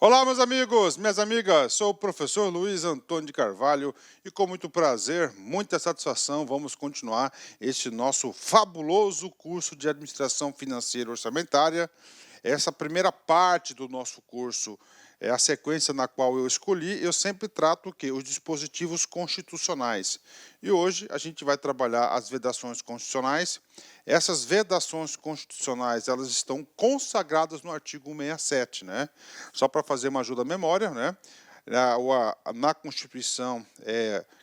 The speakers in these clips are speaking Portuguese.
Olá, meus amigos, minhas amigas, sou o professor Luiz Antônio de Carvalho e com muito prazer, muita satisfação, vamos continuar este nosso fabuloso curso de Administração Financeira e Orçamentária. Essa primeira parte do nosso curso é a sequência na qual eu escolhi. Eu sempre trato o quê? Os dispositivos constitucionais. E hoje a gente vai trabalhar as vedações constitucionais. Essas vedações constitucionais, elas estão consagradas no artigo 167, né? Só para fazer uma ajuda à memória, né? Na Constituição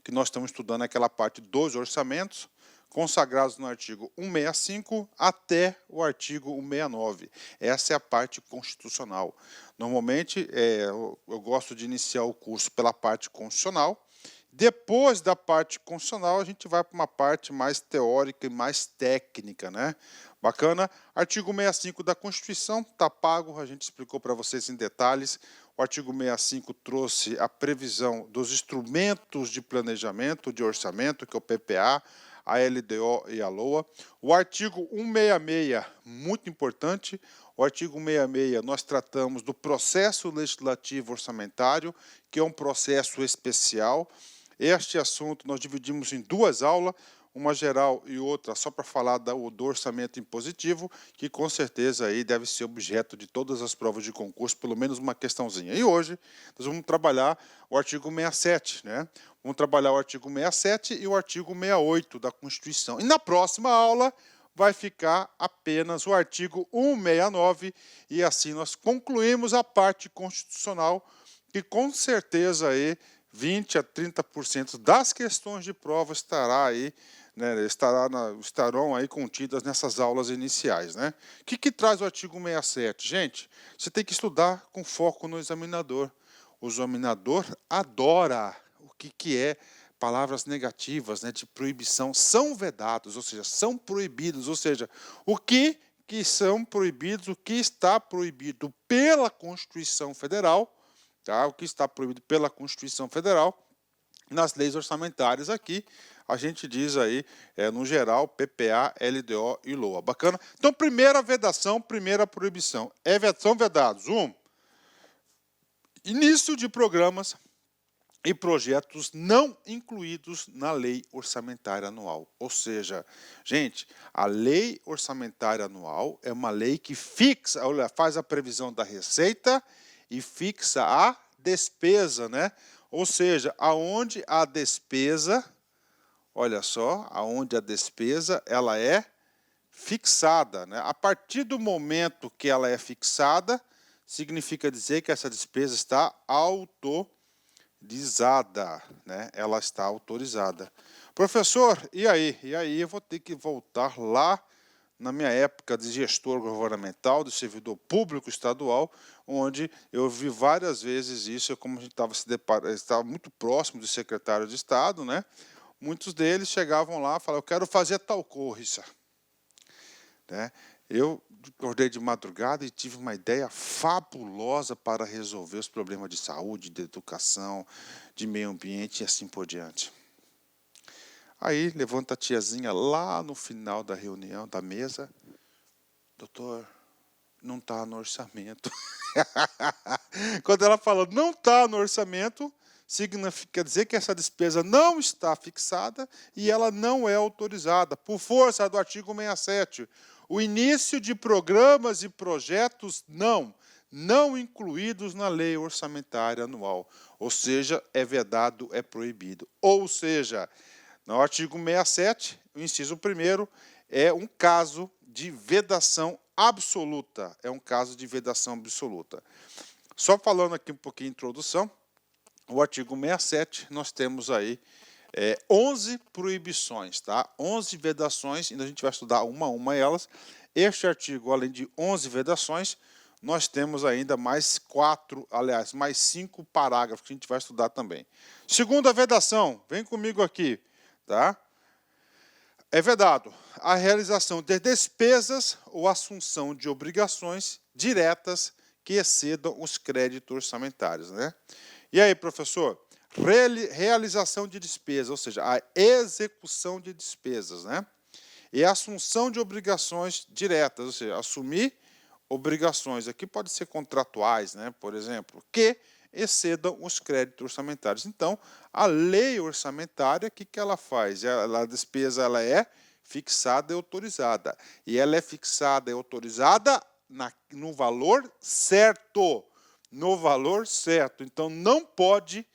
que nós estamos estudando aquela parte dos orçamentos, consagrados no artigo 165 até o artigo 169. Essa é a parte constitucional. Normalmente, eu gosto de iniciar o curso pela parte constitucional. Depois da parte constitucional, a gente vai para uma parte mais teórica e mais técnica, né? Bacana. Artigo 65 da Constituição, está pago, a gente explicou para vocês em detalhes. O artigo 65 trouxe a previsão dos instrumentos de planejamento, de orçamento, que é o PPA, a LDO e a LOA. O artigo 166, muito importante. O artigo 166, nós tratamos do processo legislativo orçamentário, que é um processo especial. Este assunto nós dividimos em duas aulas, uma geral e outra só para falar do orçamento impositivo, que com certeza aí deve ser objeto de todas as provas de concurso, pelo menos uma questãozinha. E hoje nós vamos trabalhar o artigo 67, né? Vamos trabalhar o artigo 67 e o artigo 68 da Constituição. E na próxima aula vai ficar apenas o artigo 169 e assim nós concluímos a parte constitucional, que com certeza aí 20 a 30% das questões de prova estarão aí contidas nessas aulas iniciais, né? O que traz o artigo 67? Gente, você tem que estudar com foco no examinador. O examinador adora o que é palavras negativas, né, de proibição, são vedados, ou seja, são proibidos, ou seja, o que são proibidos, o que está proibido pela Constituição Federal, tá? O que está proibido pela Constituição Federal, nas leis orçamentárias aqui, a gente diz aí, no geral, PPA, LDO e LOA. Bacana? Então, primeira vedação, primeira proibição. São vedados, início de programas e projetos não incluídos na lei orçamentária anual. Ou seja, gente, a lei orçamentária anual é uma lei que faz a previsão da receita e fixa a despesa, né? Ou seja, aonde a despesa, olha só, aonde a despesa ela é fixada, né? A partir do momento que ela é fixada, significa dizer que essa despesa está autorizada, né? Ela está autorizada. Professor, e aí? E aí eu vou ter que voltar lá na minha época de gestor governamental, de servidor público estadual, onde eu vi várias vezes isso, como a gente estava muito próximo do secretário de Estado, né? Muitos deles chegavam lá e falavam, eu quero fazer tal coisa, né? Eu acordei de madrugada e tive uma ideia fabulosa para resolver os problemas de saúde, de educação, de meio ambiente e assim por diante. Aí levanta a tiazinha lá no final da reunião, da mesa, doutor, não está no orçamento. Quando ela fala não está no orçamento, significa dizer que essa despesa não está fixada e ela não é autorizada, por força do artigo 67. O início de programas e projetos não incluídos na lei orçamentária anual. Ou seja, é vedado, é proibido. Ou seja, no artigo 67, o inciso 1º, é um caso de vedação absoluta. É um caso de vedação absoluta. Só falando aqui um pouquinho de introdução, o artigo 67, nós temos aí 11 proibições, tá? 11 vedações, ainda a gente vai estudar uma a uma elas. Este artigo, além de 11 vedações, nós temos ainda mais 5 parágrafos que a gente vai estudar também. Segunda vedação, vem comigo aqui, tá? É vedado a realização de despesas ou assunção de obrigações diretas que excedam os créditos orçamentários, né? E aí, professor? Realização de despesas, ou seja, a execução de despesas, né? E a assunção de obrigações diretas, ou seja, assumir obrigações, aqui pode ser contratuais, né, por exemplo, que excedam os créditos orçamentários. Então, a lei orçamentária, o que ela faz? A despesa ela é fixada e autorizada. E ela é fixada e autorizada no valor certo. No valor certo. Então, não pode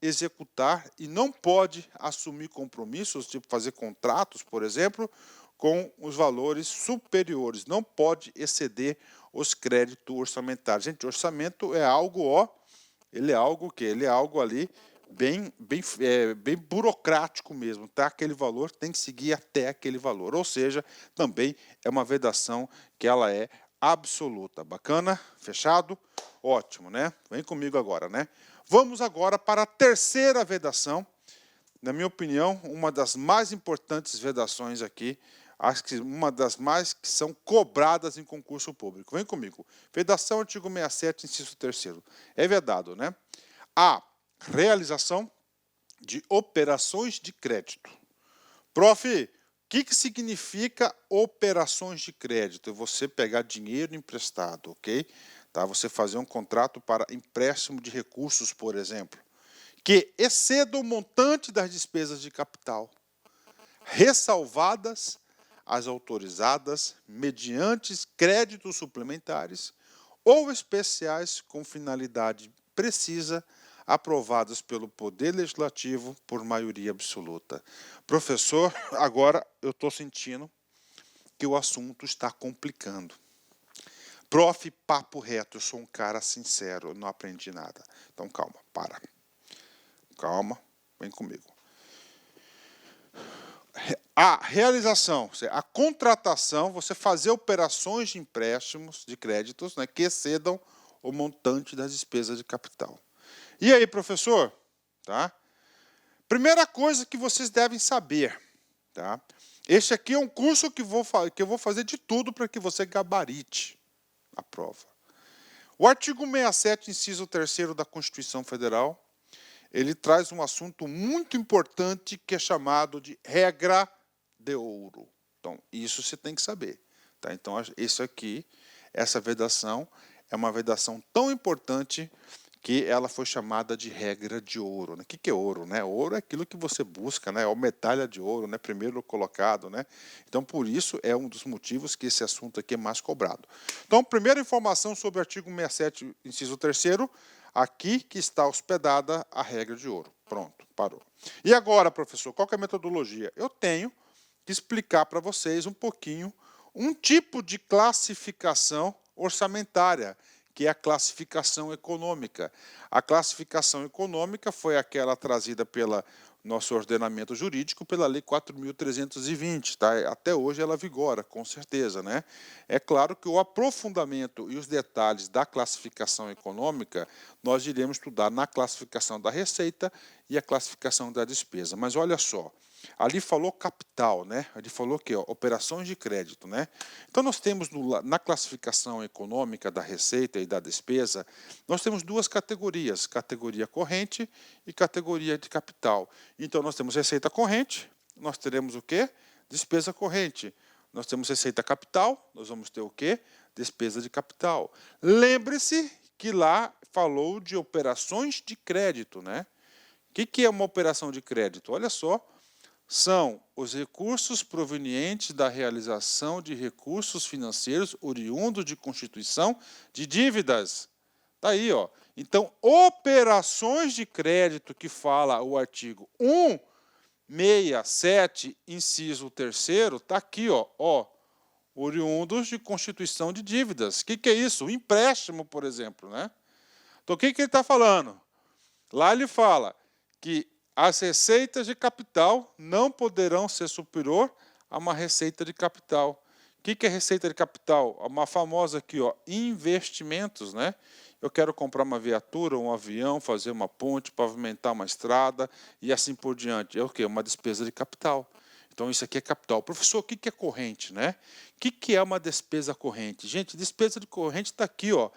executar e não pode assumir compromissos, tipo fazer contratos, por exemplo, com os valores superiores. Não pode exceder os créditos orçamentários. Gente, orçamento é algo, ó, ele é algo que ele é algo ali bem burocrático mesmo, tá? Aquele valor tem que seguir até aquele valor, ou seja, também é uma vedação que ela é absoluta. Bacana? Fechado? Ótimo, né? Vem comigo agora, né? Vamos agora para a terceira vedação. Na minha opinião, uma das mais importantes vedações aqui, acho que uma das mais que são cobradas em concurso público. Vem comigo. Vedação, artigo 67, inciso 3º. É vedado, né? A realização de operações de crédito. Prof, o que significa operações de crédito? É você pegar dinheiro emprestado, ok? Tá? Você fazer um contrato para empréstimo de recursos, por exemplo, que exceda o montante das despesas de capital, ressalvadas as autorizadas mediante créditos suplementares ou especiais com finalidade precisa, aprovados pelo Poder Legislativo por maioria absoluta. Professor, agora eu estou sentindo que o assunto está complicando. Prof, papo reto, eu sou um cara sincero, eu não aprendi nada. Então calma, para. Calma, vem comigo. A realização, a contratação, você fazer operações de empréstimos de créditos, né, que excedam o montante das despesas de capital. E aí, professor? Tá? Primeira coisa que vocês devem saber, tá? Este aqui é um curso que eu vou fazer de tudo para que você gabarite a prova. O artigo 67, inciso 3º da Constituição Federal, ele traz um assunto muito importante que é chamado de regra de ouro. Então, isso você tem que saber. Tá? Então, isso aqui, essa vedação, é uma vedação tão importante que ela foi chamada de regra de ouro. O que é ouro? Né? Ouro é aquilo que você busca, né? É a medalha de ouro, né? Primeiro colocado. Né? Então, por isso, é um dos motivos que esse assunto aqui é mais cobrado. Então, primeira informação sobre o artigo 67, inciso 3º, aqui que está hospedada a regra de ouro. Pronto, parou. E agora, professor, qual que é a metodologia? Eu tenho que explicar para vocês um pouquinho um tipo de classificação orçamentária, que é a classificação econômica. A classificação econômica foi aquela trazida pelo nosso ordenamento jurídico, pela Lei 4.320. Tá? Até hoje ela vigora, com certeza. Né? É claro que o aprofundamento e os detalhes da classificação econômica, nós iremos estudar na classificação da receita e a classificação da despesa. Mas olha só, ali falou capital, né? Ali falou que operações de crédito, né? Então nós temos na classificação econômica da receita e da despesa, nós temos duas categorias, categoria corrente e categoria de capital. Então nós temos receita corrente, nós teremos o quê? Despesa corrente. Nós temos receita capital, nós vamos ter o quê? Despesa de capital. Lembre-se que lá falou de operações de crédito, né? O que é uma operação de crédito? Olha só, são os recursos provenientes da realização de recursos financeiros oriundos de constituição de dívidas. Está aí, ó. Então, operações de crédito que fala o artigo 167, inciso 3º, está aqui, ó, oriundos de constituição de dívidas. O que é isso? O empréstimo, por exemplo. Né? Então, o que ele está falando? Lá ele fala que as receitas de capital não poderão ser superior a uma receita de capital. O que é receita de capital? Uma famosa aqui, ó, investimentos, né? Eu quero comprar uma viatura, um avião, fazer uma ponte, pavimentar uma estrada e assim por diante. É o quê? Uma despesa de capital. Então, isso aqui é capital. Professor, o que é corrente, né? O que é uma despesa corrente? Gente, despesa de corrente está aqui, ó.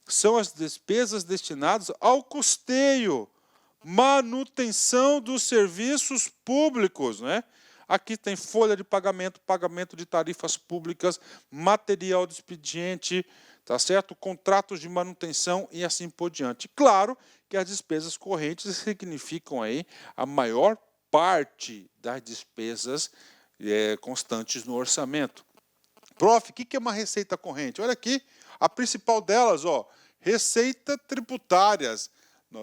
São as despesas destinadas ao custeio, manutenção dos serviços públicos, né? Aqui tem folha de pagamento, pagamento de tarifas públicas, material de expediente, tá certo? Contratos de manutenção e assim por diante. Claro que as despesas correntes significam aí a maior parte das despesas constantes no orçamento. Prof, o que é uma receita corrente? Olha aqui, a principal delas, ó, receita tributárias.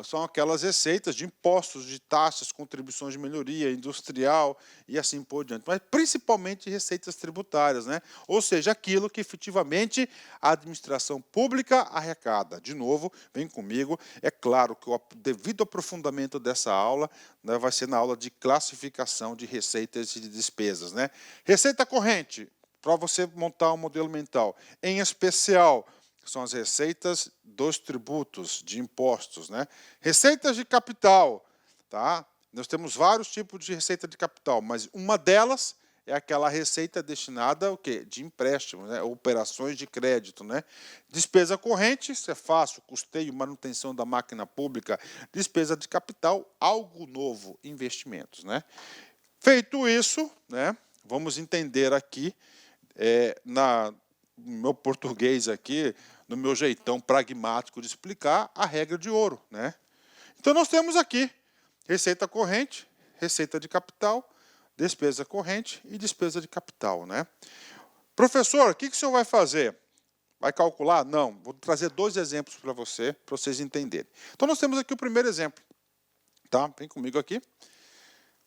São aquelas receitas de impostos, de taxas, contribuições de melhoria industrial e assim por diante. Mas principalmente receitas tributárias, né? Ou seja, aquilo que efetivamente a administração pública arrecada. De novo, vem comigo. É claro que o devido aprofundamento dessa aula, né, vai ser na aula de classificação de receitas e de despesas, né? Receita corrente, para você montar um modelo mental. Em especial, são as receitas dos tributos, de impostos, né? Receitas de capital, tá? Nós temos vários tipos de receita de capital, mas uma delas é aquela receita destinada ao quê? De empréstimo, né? Operações de crédito, né? Despesa corrente, isso é fácil, custeio, manutenção da máquina pública, despesa de capital, algo novo, investimentos, né? Feito isso, né? Vamos entender aqui no meu português aqui, no meu jeitão pragmático de explicar, a regra de ouro, né? Então, nós temos aqui receita corrente, receita de capital, despesa corrente e despesa de capital, né? Professor, o que o senhor vai fazer? Vai calcular? Não, vou trazer dois exemplos para vocês entenderem. Então, nós temos aqui o primeiro exemplo, tá? Vem comigo aqui.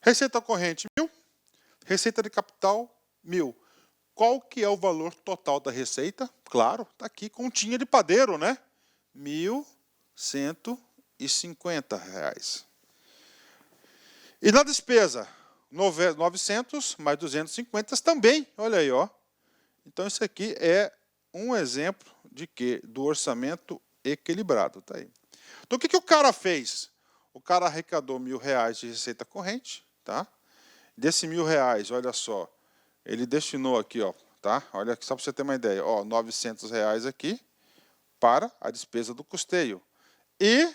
Receita corrente, 1.000. Receita de capital, 1.000. Qual que é o valor total da receita? Claro, está aqui, continha de padeiro, né? R$ 1.150. E na despesa, 900 mais 250 também, olha aí, ó. Então, isso aqui é um exemplo de quê? Do orçamento equilibrado, tá aí. Então, o que o cara fez? O cara arrecadou R$ 1.000 de receita corrente, tá? Desse R$ 1.000, olha só, ele destinou aqui, ó, tá? Olha aqui, só para você ter uma ideia, ó, R$ 900 aqui para a despesa do custeio. E,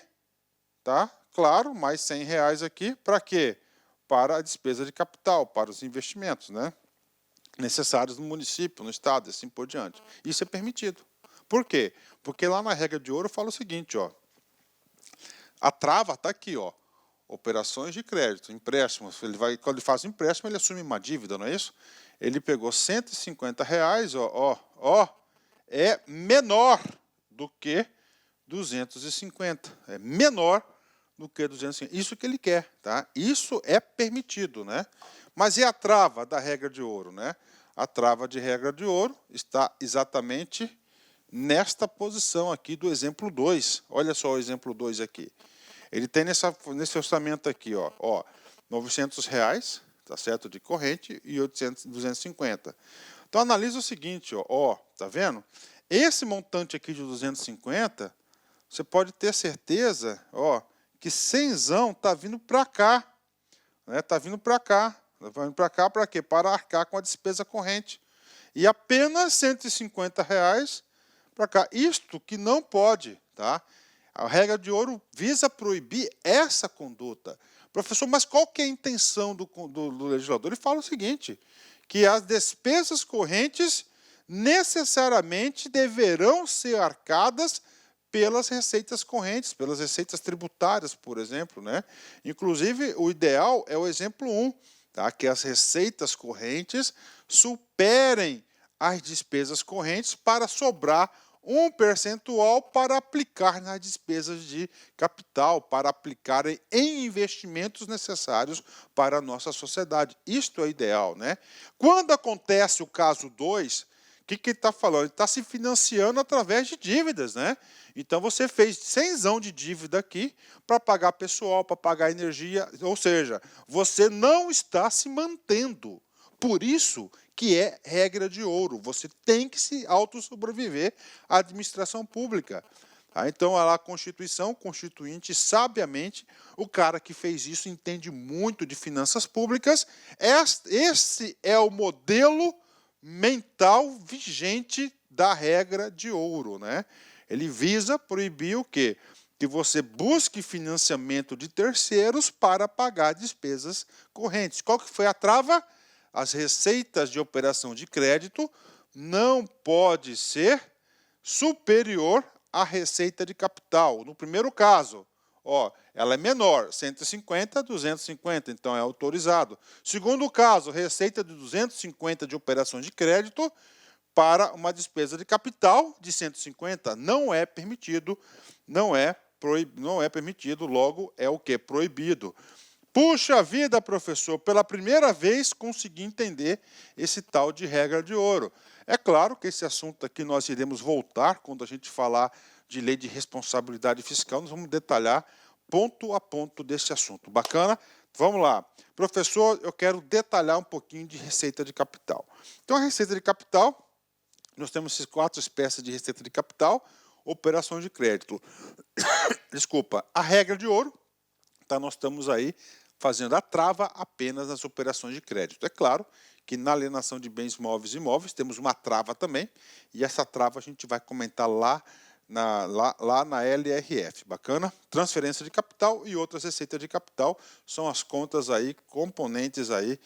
tá? Claro, mais R$ 100 aqui, para quê? Para a despesa de capital, para os investimentos, né? Necessários no município, no estado, e assim por diante. Isso é permitido. Por quê? Porque lá na regra de ouro fala o seguinte, ó, a trava está aqui, ó. Operações de crédito, empréstimos. Quando ele faz um empréstimo, ele assume uma dívida, não é isso? Ele pegou R$ 150, ó, é menor do que 250. É menor do que 250. Isso que ele quer, tá? Isso é permitido, né? Mas e a trava da regra de ouro, né? A trava de regra de ouro está exatamente nesta posição aqui do exemplo 2. Olha só o exemplo 2 aqui. Ele tem nesse orçamento aqui, ó, R$ 900, tá certo, de corrente e 250. Então, analisa o seguinte, ó, tá vendo? Esse montante aqui de 250, você pode ter certeza, ó, que 100zão está vindo para cá, né? Está vindo para cá. Está vindo para cá para quê? Para arcar com a despesa corrente. E apenas R$ 150 para cá. Isto que não pode, tá? A regra de ouro visa proibir essa conduta. Professor, mas qual que é a intenção do legislador? Ele fala o seguinte, que as despesas correntes necessariamente deverão ser arcadas pelas receitas correntes, pelas receitas tributárias, por exemplo, né? Inclusive, o ideal é o exemplo 1, tá? Que as receitas correntes superem as despesas correntes para sobrar um percentual para aplicar nas despesas de capital, para aplicar em investimentos necessários para a nossa sociedade. Isto é ideal, né? Quando acontece o caso 2, o que ele está falando? Ele está se financiando através de dívidas, né? Então, você fez 100zão de dívida aqui para pagar pessoal, para pagar energia, ou seja, você não está se mantendo. Por isso que é regra de ouro, você tem que se autossobreviver à administração pública. Então, a Constituição Constituinte, sabiamente, o cara que fez isso entende muito de finanças públicas. Esse é o modelo mental vigente da regra de ouro, né? Ele visa proibir o quê? Que você busque financiamento de terceiros para pagar despesas correntes. Qual que foi a trava? As receitas de operação de crédito não pode ser superior à receita de capital. No primeiro caso, ó, ela é menor, 150 a 250, então é autorizado. Segundo caso, receita de 250 de operações de crédito para uma despesa de capital de 150 não é permitido, não é permitido, logo é o que? Proibido. Puxa vida, professor, pela primeira vez consegui entender esse tal de regra de ouro. É claro que esse assunto aqui nós iremos voltar quando a gente falar de lei de responsabilidade fiscal, nós vamos detalhar ponto a ponto desse assunto. Bacana? Vamos lá. Professor, eu quero detalhar um pouquinho de receita de capital. Então, a receita de capital, nós temos essas 4 espécies de receita de capital, operações de crédito. Desculpa, a regra de ouro, tá, nós estamos aí fazendo a trava apenas nas operações de crédito. É claro que na alienação de bens móveis e imóveis temos uma trava também, e essa trava a gente vai comentar lá na LRF. Bacana? Transferência de capital e outras receitas de capital são as contas aí, componentes aí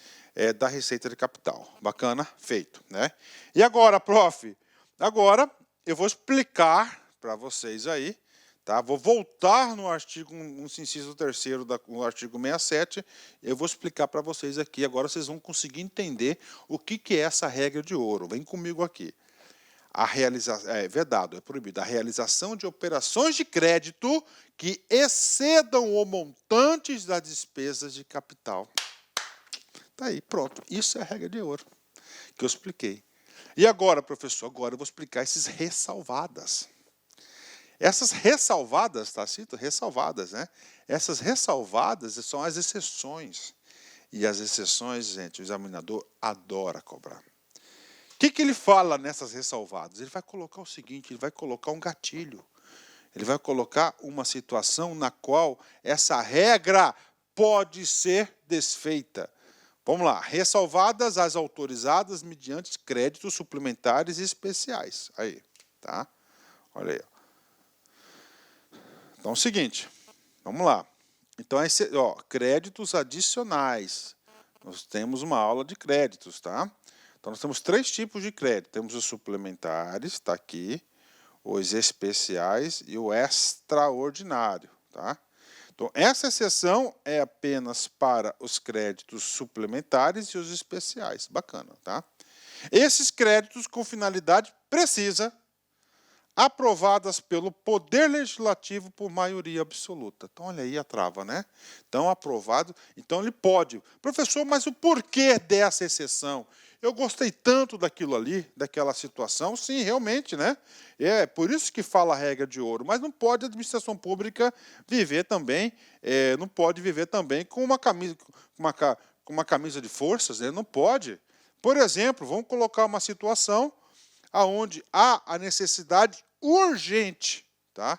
da receita de capital. Bacana? Feito, né? E agora, prof? Agora eu vou explicar para vocês aí, tá? Vou voltar no artigo, no inciso 3º do artigo 67, eu vou explicar para vocês aqui, agora vocês vão conseguir entender o que é essa regra de ouro. Vem comigo aqui. A realização, é vedado, é proibido, a realização de operações de crédito que excedam o montante das despesas de capital. Tá aí, pronto. Isso é a regra de ouro que eu expliquei. E agora, professor, agora eu vou explicar esses ressalvadas. Essas ressalvadas, tá escrito? Ressalvadas, né? Essas ressalvadas são as exceções. E as exceções, gente, o examinador adora cobrar. O que ele fala nessas ressalvadas? Ele vai colocar o seguinte, ele vai colocar um gatilho. Ele vai colocar uma situação na qual essa regra pode ser desfeita. Vamos lá, ressalvadas as autorizadas mediante créditos suplementares e especiais. Aí, tá? Olha aí. Então é o seguinte, vamos lá. Então, créditos adicionais. Nós temos uma aula de créditos, tá? Então, nós temos 3 tipos de crédito. Temos os suplementares, está aqui, os especiais e o extraordinário, tá? Então, essa exceção é apenas para os créditos suplementares e os especiais. Bacana, tá? Esses créditos com finalidade precisa, aprovadas pelo Poder Legislativo por maioria absoluta. Então, olha aí a trava, né? Então, aprovado. Então, ele pode. Professor, mas o porquê dessa exceção? Eu gostei tanto daquilo ali, daquela situação. Sim, realmente, né? É por isso que fala a regra de ouro. Mas não pode a administração pública viver também, não pode viver também com uma camisa de forças, né? Não pode. Por exemplo, vamos colocar uma situação onde há a necessidade urgente, tá,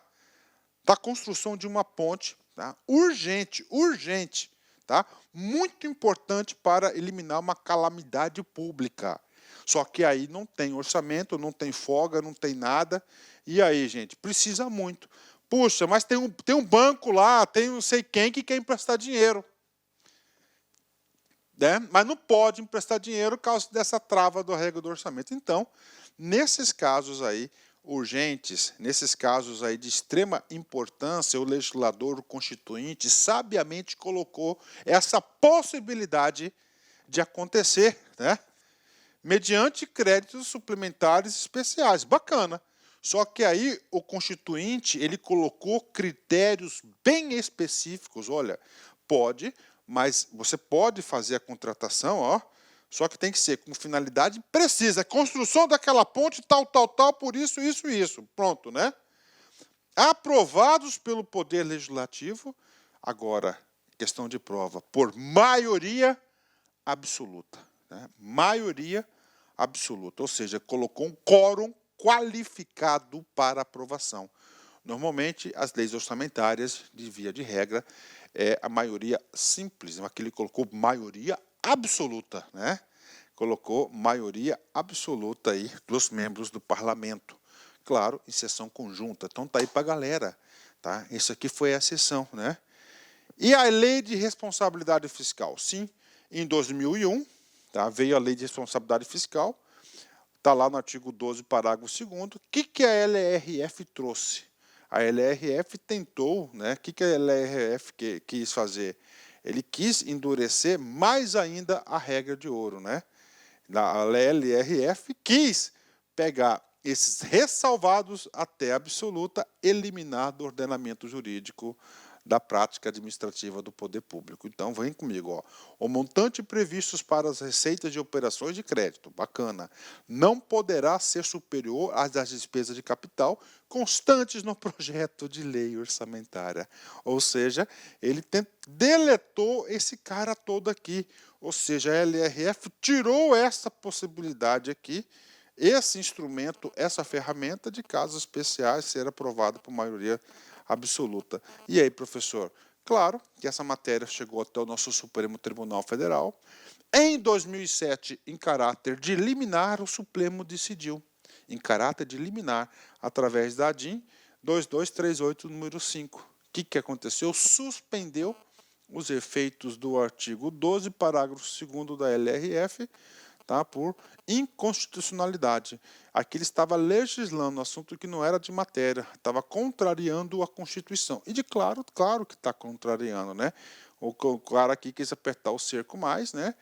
da construção de uma ponte, tá, urgente, tá, muito importante para eliminar uma calamidade pública. Só que aí não tem orçamento, não tem folga, não tem nada. E aí, gente, precisa muito. Puxa, mas tem um banco lá, tem não sei quem que quer emprestar dinheiro. Né? Mas não pode emprestar dinheiro por causa dessa trava da regra do orçamento. Então, nesses casos aí urgentes, nesses casos aí de extrema importância, o legislador, o constituinte, sabiamente colocou essa possibilidade de acontecer, né? Mediante créditos suplementares especiais. Bacana. Só que aí o constituinte, ele colocou critérios bem específicos. Olha, pode, mas você pode fazer a contratação, ó, só que tem que ser com finalidade precisa. Construção daquela ponte, tal, por isso, isso. Pronto, né? Aprovados pelo Poder Legislativo, agora, questão de prova, por maioria absoluta. Né? Maioria absoluta, ou seja, colocou um quórum qualificado para aprovação. Normalmente, as leis orçamentárias, de via de regra, é a maioria simples, aqui ele colocou maioria absoluta, né? Colocou maioria absoluta aí dos membros do parlamento. Claro, em sessão conjunta. Então tá aí para a galera, tá? Isso aqui foi a sessão, né? E a lei de responsabilidade fiscal? Sim, em 2001, tá? Veio a lei de responsabilidade fiscal. Está lá no artigo 12, parágrafo 2º. O que a LRF trouxe? A LRF tentou, né? O que a LRF quis fazer? Ele quis endurecer mais ainda a regra de ouro, né? A LRF quis pegar esses ressalvados até absoluta, eliminar do ordenamento jurídico da prática administrativa do poder público. Então, vem comigo, ó. O montante previsto para as receitas de operações de crédito, bacana, não poderá ser superior às das despesas de capital constantes no projeto de lei orçamentária. Ou seja, ele deletou esse cara todo aqui. Ou seja, a LRF tirou essa possibilidade aqui, esse instrumento, essa ferramenta de casos especiais ser aprovado por maioria absoluta. E aí, professor? Claro que essa matéria chegou até o nosso Supremo Tribunal Federal. Em 2007, em caráter de liminar, o Supremo decidiu, em caráter de liminar, através da ADIM 2238, número 5. O que aconteceu? Suspendeu os efeitos do artigo 12, parágrafo 2º da LRF, tá, por inconstitucionalidade. Aqui ele estava legislando um assunto que não era de matéria, estava contrariando a Constituição. E claro que está contrariando, né? O cara aqui quis apertar o cerco mais, né?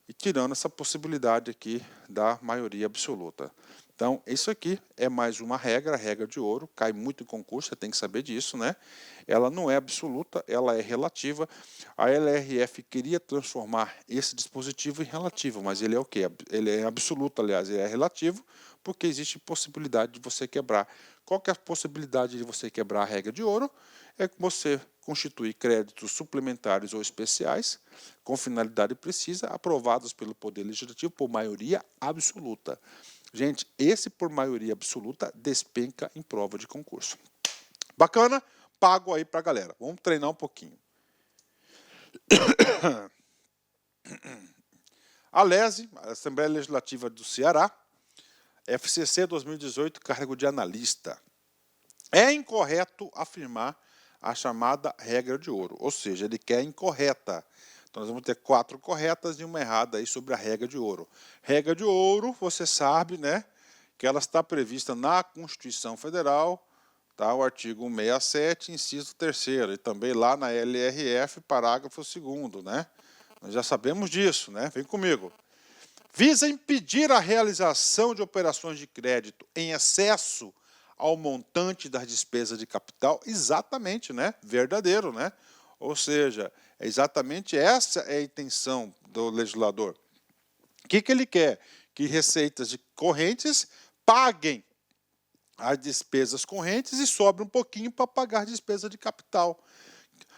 E tirando essa possibilidade aqui da maioria absoluta. Então, isso aqui é mais uma regra, a regra de ouro, cai muito em concurso, você tem que saber disso, né? Ela não é absoluta, ela é relativa. A LRF queria transformar esse dispositivo em relativo, mas ele é o quê? Ele é absoluto, aliás, ele é relativo, porque existe possibilidade de você quebrar. Qual que é a possibilidade de você quebrar a regra de ouro? É que você constituir créditos suplementares ou especiais, com finalidade precisa, aprovados pelo Poder Legislativo por maioria absoluta. Gente, esse por maioria absoluta despenca em prova de concurso. Bacana? Pago aí pra galera. Vamos treinar um pouquinho. A LESE, a Assembleia Legislativa do Ceará, FCC 2018, cargo de analista. É incorreto afirmar a chamada regra de ouro, ou seja, ele quer incorreta. Então, nós vamos ter 4 corretas e uma errada aí sobre a regra de ouro. Regra de ouro, você sabe, né, que ela está prevista na Constituição Federal, tá, o artigo 167, inciso 3º, e também lá na LRF, parágrafo 2º, né? Nós já sabemos disso, né? Vem comigo. Visa impedir a realização de operações de crédito em excesso ao montante das despesas de capital, exatamente, né? Verdadeiro, né? Ou seja, exatamente essa é a intenção do legislador. O que ele quer? Que receitas de correntes paguem as despesas correntes e sobre um pouquinho para pagar a despesa de capital.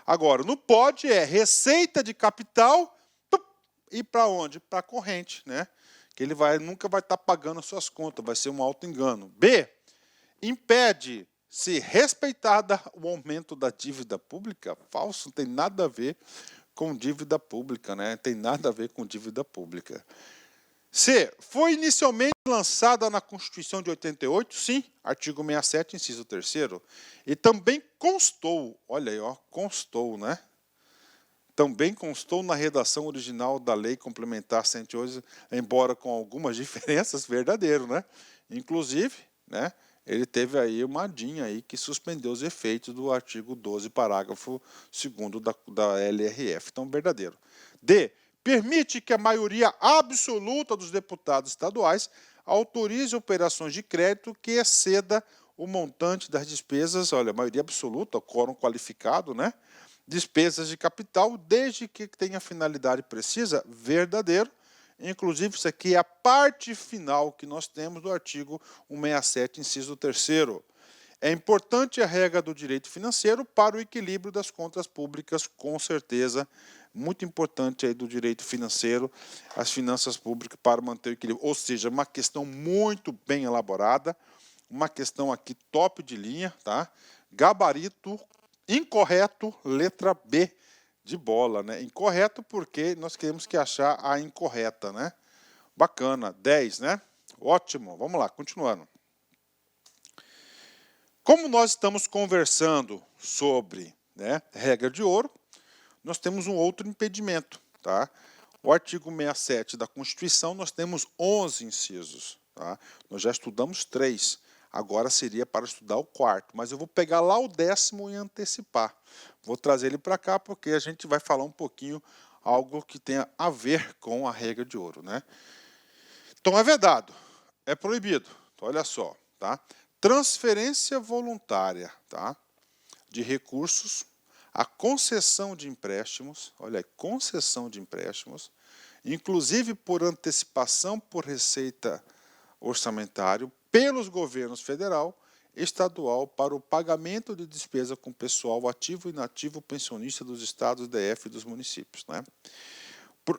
Agora, no pode é receita de capital e para onde? Para a corrente, né? Que ele nunca vai estar pagando as suas contas, vai ser um auto-engano. B, impede se respeitada o aumento da dívida pública. Falso, não tem nada a ver com dívida pública, né? Tem nada a ver com dívida pública. C, foi inicialmente lançada na Constituição de 88, sim, artigo 67, inciso 3º, e também constou, olha aí, ó, constou, né? Também constou na redação original da Lei Complementar 111, embora com algumas diferenças, verdadeiro, né? Inclusive, né, ele teve aí uma adinha aí que suspendeu os efeitos do artigo 12, parágrafo 2º da LRF. Então, verdadeiro. D, permite que a maioria absoluta dos deputados estaduais autorize operações de crédito que exceda o montante das despesas, olha, maioria absoluta, quórum qualificado, né? Despesas de capital, desde que tenha finalidade precisa, verdadeiro. Inclusive, isso aqui é a parte final que nós temos do artigo 167, inciso 3º. É importante a regra do direito financeiro para o equilíbrio das contas públicas, com certeza. Muito importante aí do direito financeiro, as finanças públicas para manter o equilíbrio. Ou seja, uma questão muito bem elaborada, uma questão aqui top de linha, tá? Gabarito incorreto, letra B de bola, né? Incorreto porque nós queremos que achar a incorreta, né? Bacana, 10, né? Ótimo, vamos lá, continuando. Como nós estamos conversando sobre, né, regra de ouro, nós temos um outro impedimento, tá? O artigo 67 da Constituição, nós temos 11 incisos. tá? Nós já estudamos 3, agora seria para estudar o 4º, mas eu vou pegar lá o 10º e antecipar. Vou trazer ele para cá porque a gente vai falar um pouquinho algo que tenha a ver com a regra de ouro, né? Então é vedado, é proibido. Então, olha só, tá? Transferência voluntária, tá? De recursos, a concessão de empréstimos, olha aí, concessão de empréstimos, inclusive por antecipação por receita orçamentário pelos governos federal, estadual para o pagamento de despesa com pessoal ativo e inativo pensionista dos estados, DF e dos municípios, né?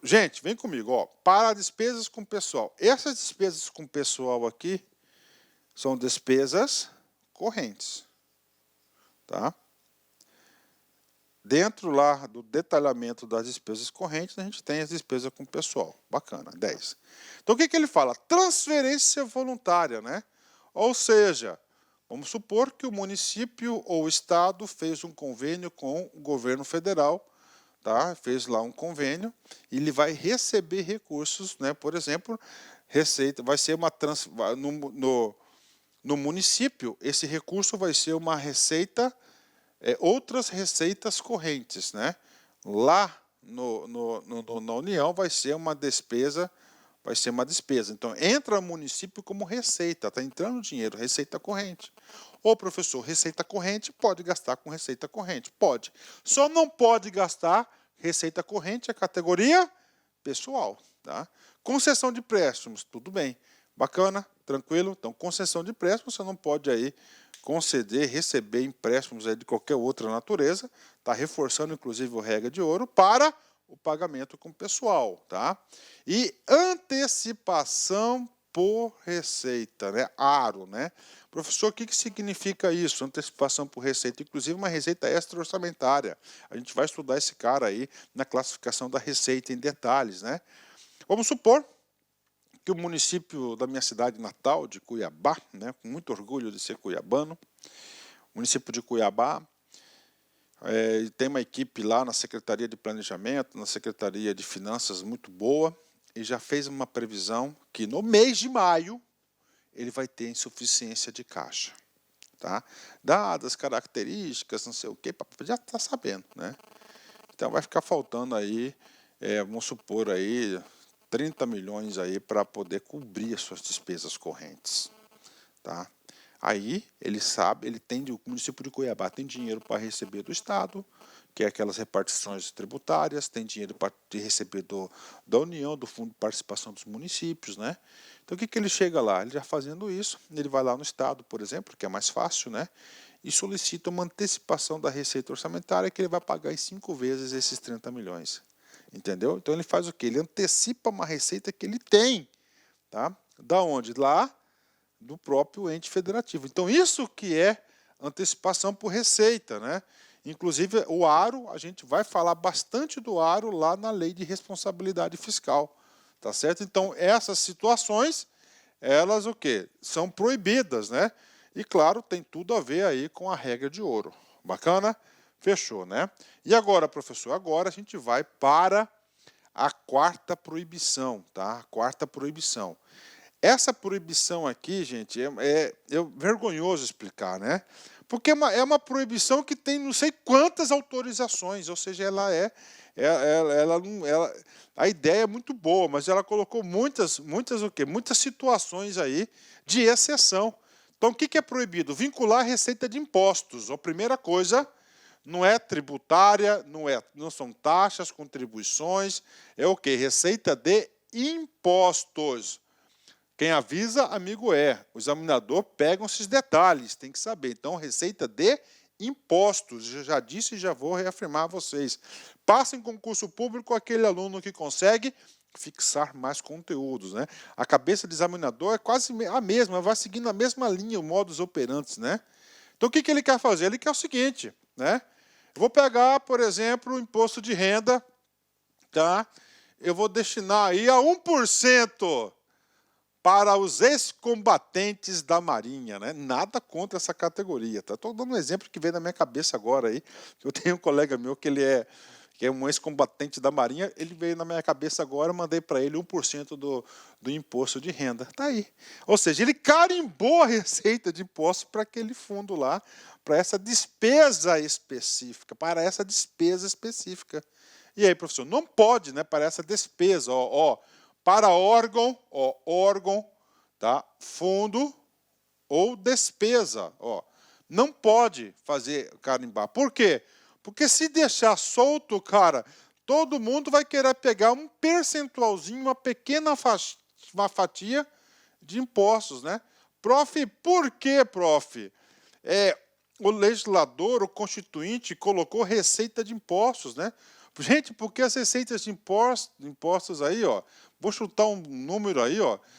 Gente, vem comigo, ó, para despesas com pessoal. Essas despesas com pessoal aqui são despesas correntes, tá? Dentro lá do detalhamento das despesas correntes, a gente tem as despesas com pessoal. Bacana, 10. Então, o que ele fala? Transferência voluntária, né? Ou seja, vamos supor que o município ou o estado fez um convênio com o governo federal, tá? Fez lá um convênio, e ele vai receber recursos, né? Por exemplo, receita, vai ser uma no município, esse recurso vai ser uma receita, outras receitas correntes, né? Lá na União vai ser uma despesa, Então, entra o município como receita, está entrando dinheiro, receita corrente. Ô, professor, receita corrente, pode gastar com receita corrente? Pode. Só não pode gastar receita corrente, a categoria pessoal, tá? Concessão de empréstimos, tudo bem. Bacana, tranquilo? Então, concessão de empréstimos, você não pode aí conceder, receber empréstimos aí de qualquer outra natureza, está reforçando inclusive a regra de ouro para o pagamento com pessoal, tá? E antecipação por receita, né? ARO, né? Professor, o que significa isso? Antecipação por receita, inclusive uma receita extra-orçamentária. A gente vai estudar esse cara aí na classificação da receita em detalhes, né? Vamos supor que o município da minha cidade natal, de Cuiabá, né, com muito orgulho de ser cuiabano, município de Cuiabá, tem uma equipe lá na Secretaria de Planejamento, na Secretaria de Finanças muito boa, e já fez uma previsão que no mês de maio ele vai ter insuficiência de caixa, tá? Dadas as características, não sei o que, já está sabendo, né? Então vai ficar faltando aí, vamos supor aí, 30 milhões aí para poder cobrir as suas despesas correntes, tá? Aí ele sabe, o município de Cuiabá tem dinheiro para receber do Estado, que é aquelas repartições tributárias, tem dinheiro para receber da União, do Fundo de Participação dos Municípios, né? Então o que ele chega lá? Ele já fazendo isso, ele vai lá no Estado, por exemplo, que é mais fácil, né? E solicita uma antecipação da receita orçamentária que ele vai pagar em 5 vezes esses 30 milhões. Entendeu? Então ele faz o quê? Ele antecipa uma receita que ele tem, tá? Da onde? Lá do próprio ente federativo. Então isso que é antecipação por receita, né? Inclusive o ARO, a gente vai falar bastante do ARO lá na Lei de Responsabilidade Fiscal, tá certo? Então essas situações, elas o quê? São proibidas, né? E claro, tem tudo a ver aí com a regra de ouro. Bacana? Fechou, né? E agora, professor? Agora a gente vai para a 4ª proibição, tá? A 4ª proibição. Essa proibição aqui, gente, é vergonhoso explicar, né? Porque é uma proibição que tem não sei quantas autorizações, ou seja, a ideia é muito boa, mas ela colocou muitas situações aí de exceção. Então, o que é proibido? Vincular a receita de impostos. A primeira coisa, não é tributária, não são taxas, contribuições, é o quê? Receita de impostos. Quem avisa, amigo é. O examinador pega esses detalhes, tem que saber. Então, receita de impostos. Eu já disse e já vou reafirmar a vocês. Passa em concurso público aquele aluno que consegue fixar mais conteúdos, né? A cabeça do examinador é quase a mesma, vai seguindo a mesma linha, o modus operandi, né? Então, o que ele quer fazer? Ele quer o seguinte, né? Eu vou pegar, por exemplo, o imposto de renda, tá? Eu vou destinar aí a 1% para os ex-combatentes da Marinha, né? Nada contra essa categoria, tá? Estou dando um exemplo que veio na minha cabeça agora aí. Eu tenho um colega meu que que é um ex-combatente da Marinha, ele veio na minha cabeça agora, eu mandei para ele 1% do imposto de renda. Está aí. Ou seja, ele carimbou a receita de imposto para aquele fundo lá, para essa despesa específica, E aí, professor, não pode, né, para essa despesa, para órgão, tá? Fundo ou despesa, não pode fazer carimbar. Por quê? Porque se deixar solto, cara, todo mundo vai querer pegar um percentualzinho, uma pequena uma fatia de impostos, né? Prof, por quê, prof? O legislador, o constituinte, colocou receita de impostos, né? Gente, porque as receitas de impostos aí, vou chutar um número aí,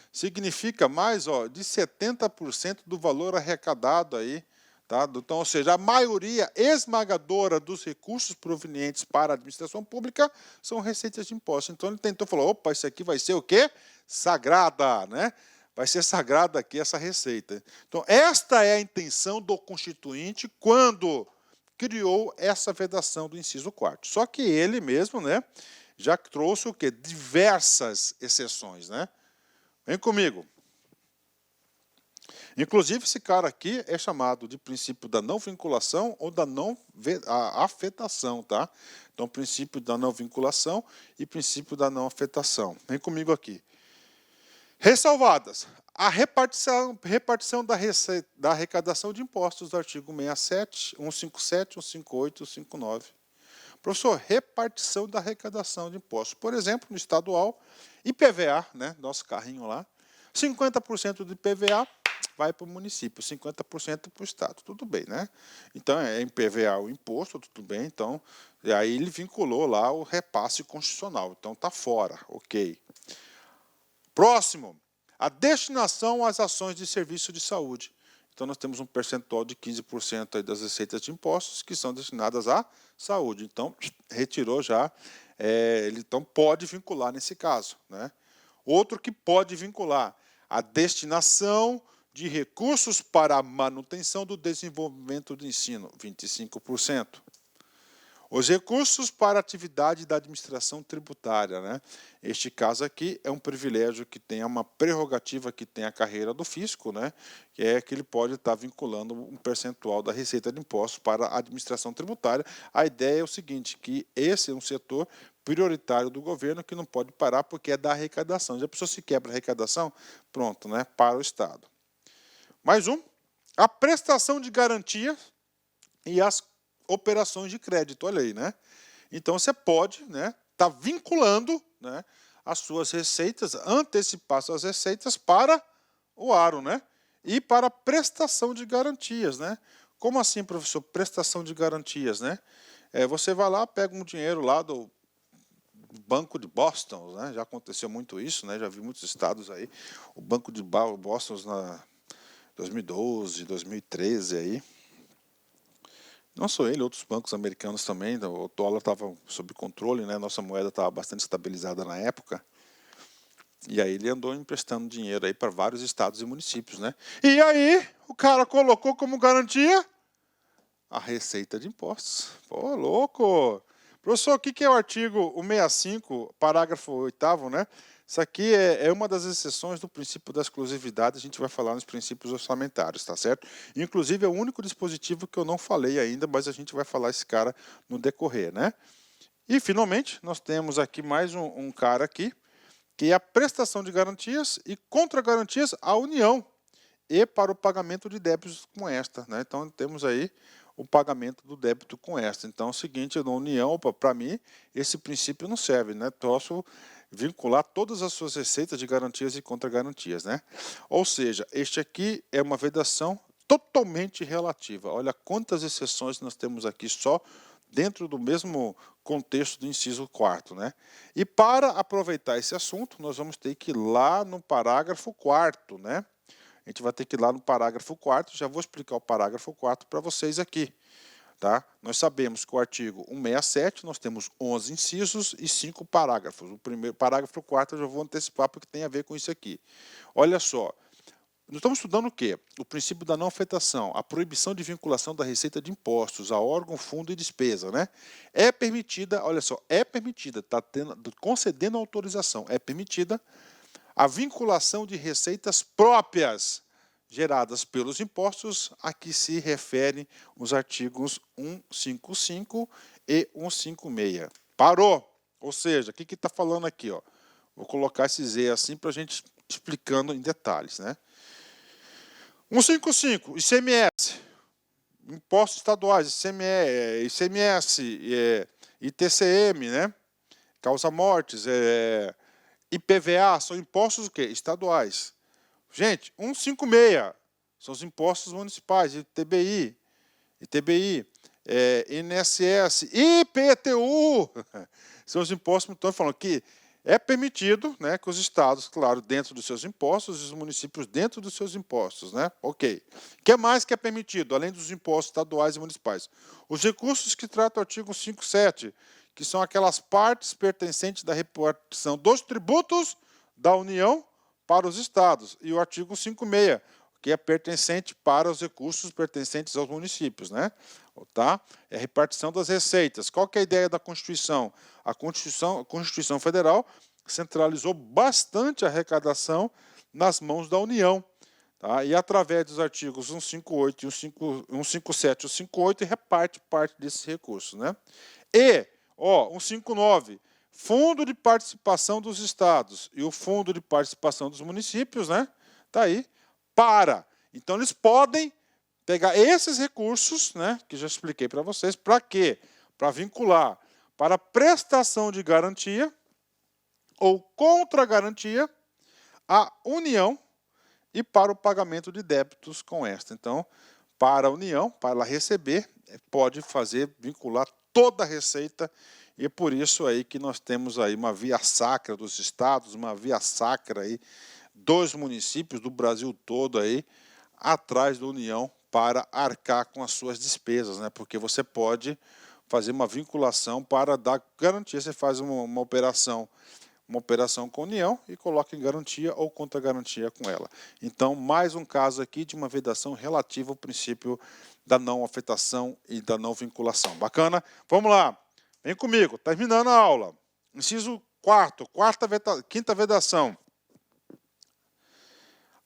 significa mais, de 70% do valor arrecadado aí, tá? Então, ou seja, a maioria esmagadora dos recursos provenientes para a administração pública são receitas de impostos. Então, ele tentou falar, opa, isso aqui vai ser o quê? Sagrada, né? Vai ser sagrada aqui essa receita. Então, esta é a intenção do Constituinte quando criou essa vedação do inciso 4º. Só que ele mesmo, né, já trouxe o quê? Diversas exceções, né? Vem comigo. Inclusive, esse cara aqui é chamado de princípio da não vinculação ou da não afetação, tá? Então, princípio da não vinculação e princípio da não afetação. Vem comigo aqui. Ressalvadas a repartição da arrecadação de impostos do artigo 67, 157, 158 e 159. Professor, repartição da arrecadação de impostos. Por exemplo, no estadual, IPVA, né, nosso carrinho lá, 50% do IPVA vai para o município, 50% para o estado. Tudo bem, né? Então, é IPVA o imposto, tudo bem. Então, e aí ele vinculou lá o repasse constitucional. Então, está fora, ok. Próximo, a destinação às ações de serviço de saúde. Então, nós temos um percentual de 15% aí das receitas de impostos que são destinadas à saúde. Então, retirou já, ele então pode vincular nesse caso, né? Outro que pode vincular, a destinação de recursos para a manutenção do desenvolvimento do ensino, 25%. Os recursos para a atividade da administração tributária, né? Este caso aqui é um privilégio que tem uma prerrogativa que tem a carreira do fisco, né? Que é que ele pode estar vinculando um percentual da receita de impostos para a administração tributária. A ideia é o seguinte, que esse é um setor prioritário do governo que não pode parar porque é da arrecadação. Já a pessoa se quebra a arrecadação, pronto, né? Para o Estado. Mais um, a prestação de garantia e as operações de crédito, olha aí, né? Então, você pode, né, tá vinculando, né, as suas receitas, antecipar suas receitas para o aro, né? E para a prestação de garantias, né? Como assim, professor? Prestação de garantias, né? Você vai lá, pega um dinheiro lá do Banco de Boston, né? Já aconteceu muito isso, né? Já vi muitos estados aí. O Banco de Boston na 2012, 2013 aí. Não só ele, outros bancos americanos também, o dólar estava sob controle, né? Nossa moeda estava bastante estabilizada na época. E aí ele andou emprestando dinheiro aí para vários estados e municípios, né? E aí o cara colocou como garantia a receita de impostos. Pô, louco! Professor, o que é o artigo 165, parágrafo 8º, né? Isso aqui é uma das exceções do princípio da exclusividade, a gente vai falar nos princípios orçamentários, tá certo? Inclusive, é o único dispositivo que eu não falei ainda, mas a gente vai falar esse cara no decorrer, né? E, finalmente, nós temos aqui mais um cara aqui, que é a prestação de garantias e contra-garantias à União e para o pagamento de débitos com esta, né? Então, temos aí o pagamento do débito com esta. Então, é o seguinte, na União, para mim, esse princípio não serve, né? Posso vincular todas as suas receitas de garantias e contra-garantias, né? Ou seja, este aqui é uma vedação totalmente relativa. Olha quantas exceções nós temos aqui só dentro do mesmo contexto do inciso 4º, né? E para aproveitar esse assunto, nós vamos ter que ir lá no parágrafo 4º, né? A gente vai ter que ir lá no parágrafo 4º, já vou explicar o parágrafo 4º para vocês aqui. Tá? Nós sabemos que o artigo 167, nós temos 11 incisos e 5 parágrafos. O primeiro parágrafo 4º eu já vou antecipar porque tem a ver com isso aqui. Olha só, nós estamos estudando o quê? O princípio da não afetação, a proibição de vinculação da receita de impostos a órgão, fundo e despesa, né? É permitida, olha só, é permitida, está concedendo autorização, é permitida a vinculação de receitas próprias geradas pelos impostos a que se referem os artigos 155 e 156. Parou! Ou seja, o que está falando aqui? Ó? Vou colocar esse Z assim para a gente explicando em detalhes, né? 155, ICMS, impostos estaduais, ICMS, ITCM, né? Causa-mortes, IPVA, são impostos o quê? Estaduais. Gente, 156 são os impostos municipais, ITBI, INSS, IPTU, são os impostos, então falando que é permitido, né, que os estados, claro, dentro dos seus impostos e os municípios dentro dos seus impostos, né? Ok. O que mais que é permitido, além dos impostos estaduais e municipais? Os recursos que trata o artigo 57, que são aquelas partes pertencentes da repartição dos tributos da União para os estados, e o artigo 56, que é pertencente para os recursos pertencentes aos municípios, né? Tá? É a repartição das receitas. Qual que é a ideia da Constituição? A Constituição Federal centralizou bastante a arrecadação nas mãos da União. Tá? E através dos artigos 158, 157 e 158 reparte parte desses recursos. Né? E, 159, Fundo de Participação dos Estados e o Fundo de Participação dos Municípios, né? Tá aí, para. Então, eles podem pegar esses recursos, né, que já expliquei para vocês, para quê? Para vincular para prestação de garantia ou contra-garantia à União e para o pagamento de débitos com esta. Então, para a União, para ela receber, pode fazer, vincular toda a receita, e é por isso aí que nós temos aí uma via sacra dos estados, uma via sacra aí dos municípios do Brasil todo aí, atrás da União, para arcar com as suas despesas, né? Porque você pode fazer uma vinculação para dar garantia, você faz uma operação com a União e coloca em garantia ou contra-garantia com ela. Então, mais um caso aqui de uma vedação relativa ao princípio da não afetação e da não vinculação. Bacana? Vamos lá, vem comigo, terminando a aula. Inciso 4, quinta vedação.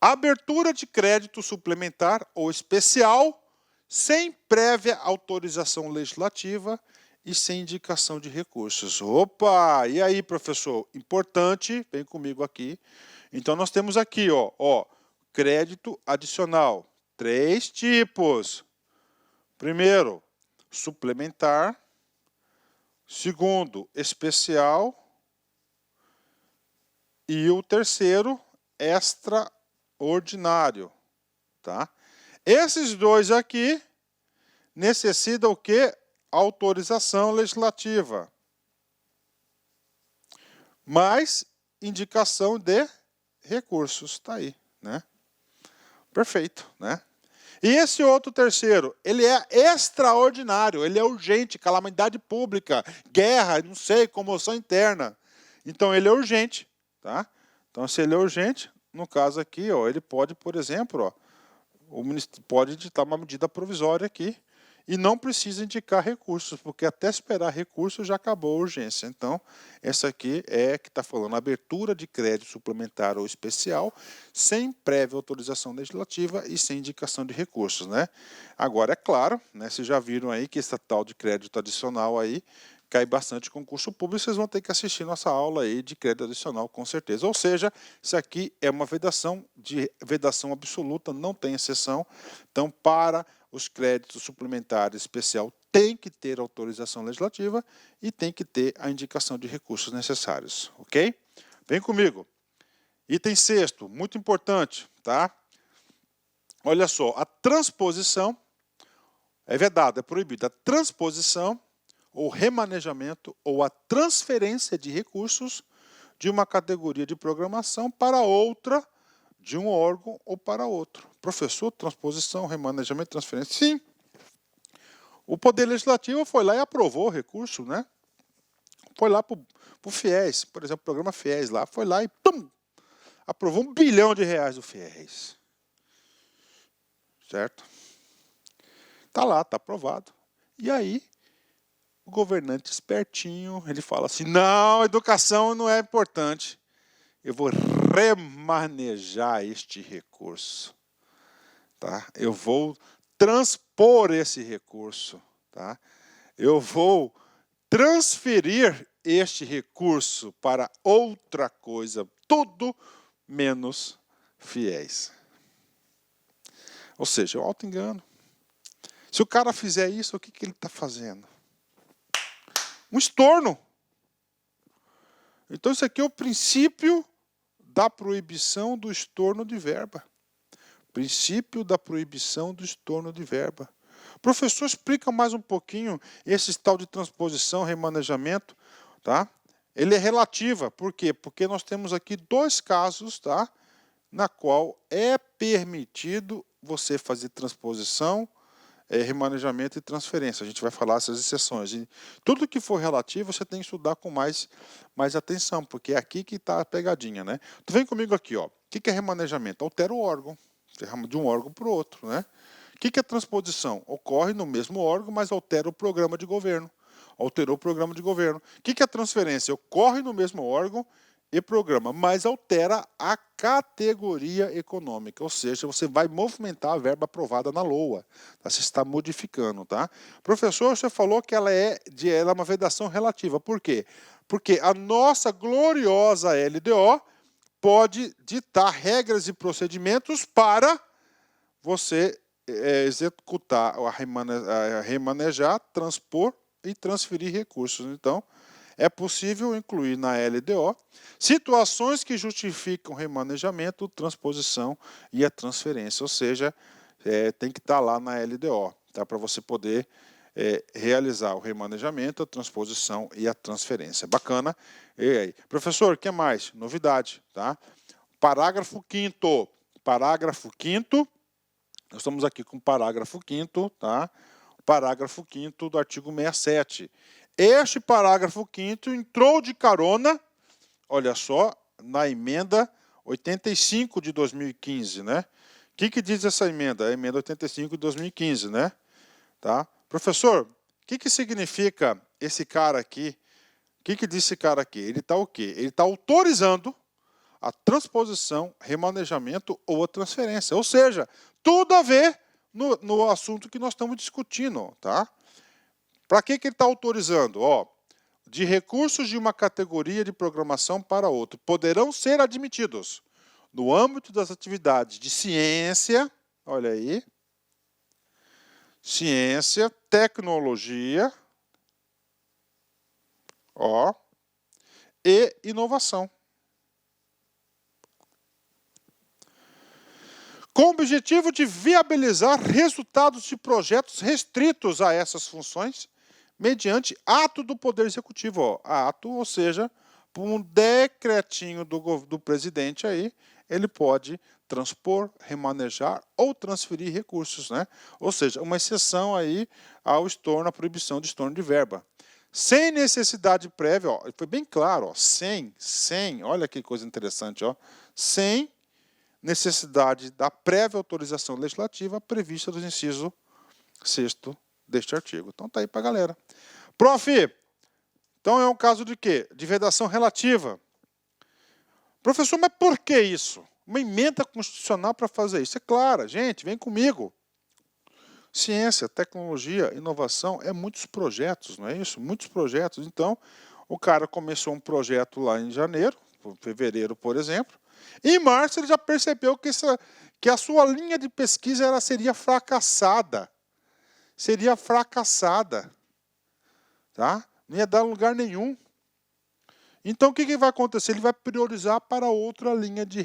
Abertura de crédito suplementar ou especial sem prévia autorização legislativa e sem indicação de recursos. Opa! E aí, professor? Importante, vem comigo aqui. Então, nós temos aqui, crédito adicional. 3 tipos. Primeiro, suplementar. Segundo, especial. E o terceiro, extraordinário, tá? Esses dois aqui necessitam o quê? Autorização legislativa, mais indicação de recursos, tá aí, né? Perfeito, né? E esse outro terceiro, ele é extraordinário, ele é urgente, calamidade pública, guerra, não sei, comoção interna. Então ele é urgente, tá? Então se ele é urgente, no caso aqui, ele pode, por exemplo, o ministro pode editar uma medida provisória aqui e não precisa indicar recursos, porque até esperar recursos já acabou a urgência. Então, essa aqui é que está falando abertura de crédito suplementar ou especial, sem prévia autorização legislativa e sem indicação de recursos, né? Agora, é claro, né, vocês já viram aí que esse tal de crédito adicional aí cai bastante concurso público, vocês vão ter que assistir nossa aula aí de crédito adicional, com certeza. Ou seja, isso aqui é uma vedação absoluta, não tem exceção. Então, para os créditos suplementares especial, tem que ter autorização legislativa e tem que ter a indicação de recursos necessários, ok? Vem comigo. Item 6º, muito importante, tá? Olha só, a transposição é vedada, é proibida. A transposição ou remanejamento ou a transferência de recursos de uma categoria de programação para outra, de um órgão ou para outro. Professor, transposição, remanejamento, transferência. Sim. O Poder Legislativo foi lá e aprovou o recurso, né? Foi lá para o FIES, por exemplo, o programa FIES lá, foi lá e aprovou R$1 bilhão do FIES. certo? Está lá, está aprovado. E aí, o governante espertinho, ele fala assim, não, educação não é importante. Eu vou remanejar este recurso. Tá? Eu vou transpor esse recurso. Tá? Eu vou transferir este recurso para outra coisa, tudo menos fiéis. Ou seja, o auto-engano. Se o cara fizer isso, o que ele está fazendo? Um estorno. Então, isso aqui é o princípio da proibição do estorno de verba. Princípio da proibição do estorno de verba. Professor, explica mais um pouquinho esse tal de transposição, remanejamento, tá? Ele é relativa, por quê? Porque nós temos aqui dois casos, tá? Na qual é permitido você fazer transposição, remanejamento e transferência. A gente vai falar essas exceções. E tudo que for relativo, você tem que estudar com mais atenção, porque é aqui que está a pegadinha, né? Tu vem comigo aqui, ó. O que é remanejamento? Altera o órgão, de um órgão para o outro, né? O que é transposição? Ocorre no mesmo órgão, mas altera o programa de governo. Alterou o programa de governo. O que é transferência? Ocorre no mesmo órgão e programa, mas altera a categoria econômica, ou seja, você vai movimentar a verba aprovada na LOA, tá? Você está modificando, tá? Professor, você falou que ela é uma vedação relativa, por quê? Porque a nossa gloriosa LDO pode ditar regras e procedimentos para você executar, remanejar, transpor e transferir recursos. Então, é possível incluir na LDO situações que justificam remanejamento, transposição e a transferência, ou seja, tem que estar lá na LDO, tá? Para você poder realizar o remanejamento, a transposição e a transferência. Bacana? E aí? Professor, o que mais? Novidade, tá? Parágrafo 5º. Parágrafo 5º. Nós estamos aqui com o parágrafo 5º, tá? Parágrafo 5º do artigo 67. Este parágrafo 5º entrou de carona, olha só, na emenda 85 de 2015, né? O que diz essa emenda? A emenda 85 de 2015, né? Tá? Professor, o que significa esse cara aqui? O que diz esse cara aqui? Ele está o quê? Ele está autorizando a transposição, remanejamento ou a transferência. Ou seja, tudo a ver no assunto que nós estamos discutindo, tá? Para que ele está autorizando? Ó, de recursos de uma categoria de programação para outra poderão ser admitidos no âmbito das atividades de ciência, olha aí, ciência, tecnologia, ó, e inovação. Com o objetivo de viabilizar resultados de projetos restritos a essas funções, mediante ato do Poder Executivo. Ó, ato, ou seja, por um decretinho do presidente aí, ele pode transpor, remanejar ou transferir recursos, né? Ou seja, uma exceção aí ao estorno, à proibição de estorno de verba. Sem necessidade prévia, ó, foi bem claro, ó, sem, olha que coisa interessante, ó, sem necessidade da prévia autorização legislativa prevista no inciso 6º deste artigo. Então tá aí para a galera. Prof, então é um caso de quê? De vedação relativa. Professor, mas por que isso? Uma emenda constitucional para fazer isso? É clara, gente, vem comigo. Ciência, tecnologia, inovação, é muitos projetos, não é isso? Muitos projetos. Então, o cara começou um projeto lá em janeiro, fevereiro, por exemplo, e em março ele já percebeu que a sua linha de pesquisa seria fracassada. Seria fracassada. Tá? Não ia dar lugar nenhum. Então, o que vai acontecer? Ele vai priorizar para outra linha de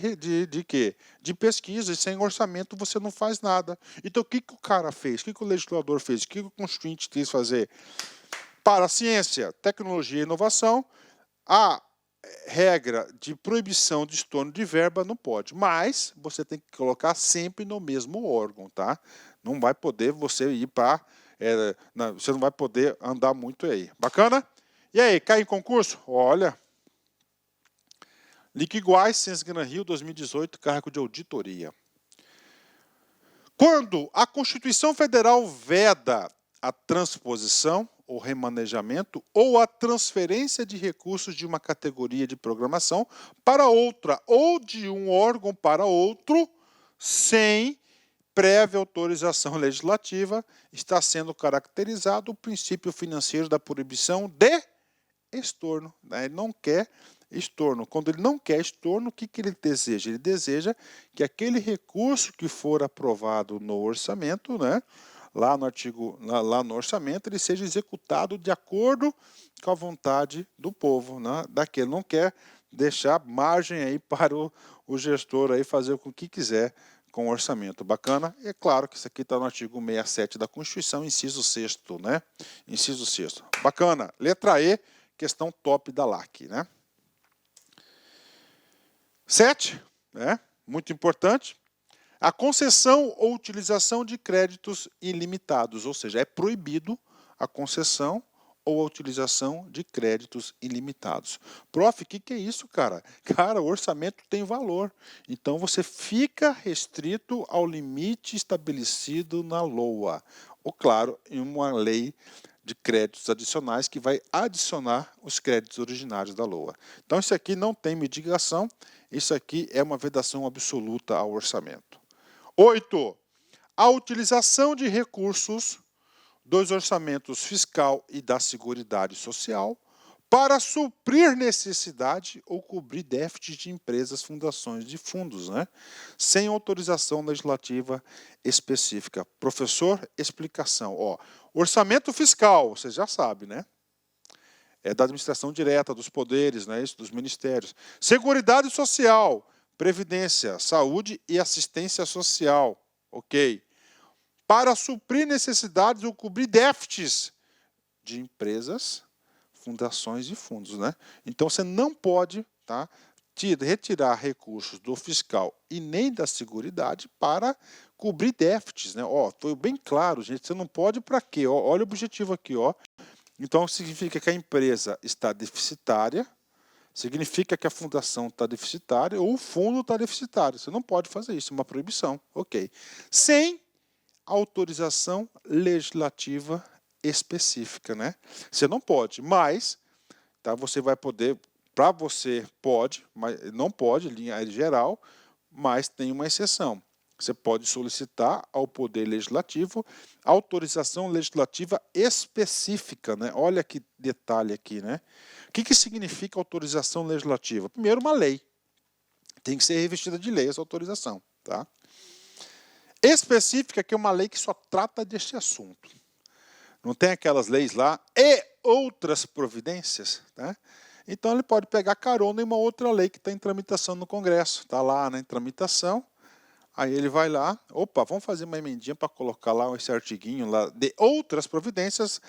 quê? De pesquisa, e sem orçamento você não faz nada. Então, o que o cara fez? O que o legislador fez? O que o Constituinte quis fazer? Para a ciência, tecnologia e inovação, a regra de proibição de estorno de verba não pode, mas você tem que colocar sempre no mesmo órgão, tá? Não vai poder você ir para... você não vai poder andar muito aí. Bacana? E aí, cai em concurso? Olha... Liquiguais, Ciência Gran Rio, 2018, cargo de auditoria. Quando a Constituição Federal veda a transposição, ou remanejamento, ou a transferência de recursos de uma categoria de programação para outra, ou de um órgão para outro, sem prévia autorização legislativa, está sendo caracterizado o princípio financeiro da proibição de estorno. Ele não quer estorno. Quando ele não quer estorno, o que ele deseja? Ele deseja que aquele recurso que for aprovado no orçamento, né, lá no orçamento, ele seja executado de acordo com a vontade do povo, né, daquele. Não quer deixar margem aí para o gestor aí fazer o que quiser com o orçamento. Bacana? É claro que isso aqui está no artigo 67 da Constituição, inciso 6º, né? Inciso 6º. Bacana. Letra E, questão top da LAC, né? 7, né? Muito importante. A concessão ou utilização de créditos ilimitados, ou seja, é proibido a concessão ou a utilização de créditos ilimitados. Prof, o que é isso, cara? Cara, o orçamento tem valor. Então, você fica restrito ao limite estabelecido na LOA. Ou, claro, em uma lei de créditos adicionais que vai adicionar os créditos originários da LOA. Então, isso aqui não tem mitigação. Isso aqui é uma vedação absoluta ao orçamento. 8. A utilização de recursos dos orçamentos fiscal e da Seguridade Social para suprir necessidade ou cobrir déficit de empresas, fundações de fundos, né? Sem autorização legislativa específica. Professor, explicação. Orçamento fiscal, você já sabe, né? É da administração direta, dos poderes, né? Isso, dos ministérios. Seguridade Social, Previdência, Saúde e Assistência Social. Ok. Para suprir necessidades ou cobrir déficits de empresas, fundações e fundos, né? Então, você não pode, tá, retirar recursos do fiscal e nem da Seguridade para cobrir déficits, né? Foi bem claro, gente, você não pode para quê? Olha o objetivo aqui, Então, significa que a empresa está deficitária, significa que a fundação está deficitária ou o fundo está deficitário. Você não pode fazer isso, é uma proibição. Ok. Sem autorização legislativa específica, né? Você não pode, mas tá, você vai poder, para você pode, mas não pode, linha geral, mas tem uma exceção. Você pode solicitar ao Poder Legislativo autorização legislativa específica, né? Olha que detalhe aqui, né? O que significa autorização legislativa? Primeiro, uma lei. Tem que ser revestida de lei essa autorização, tá? Específica, que é uma lei que só trata deste assunto. Não tem aquelas leis lá e outras providências, né? Então, ele pode pegar carona em uma outra lei que está em tramitação no Congresso. Está lá, né, em tramitação. Aí ele vai lá, vamos fazer uma emendinha para colocar lá esse artiguinho lá de outras providências,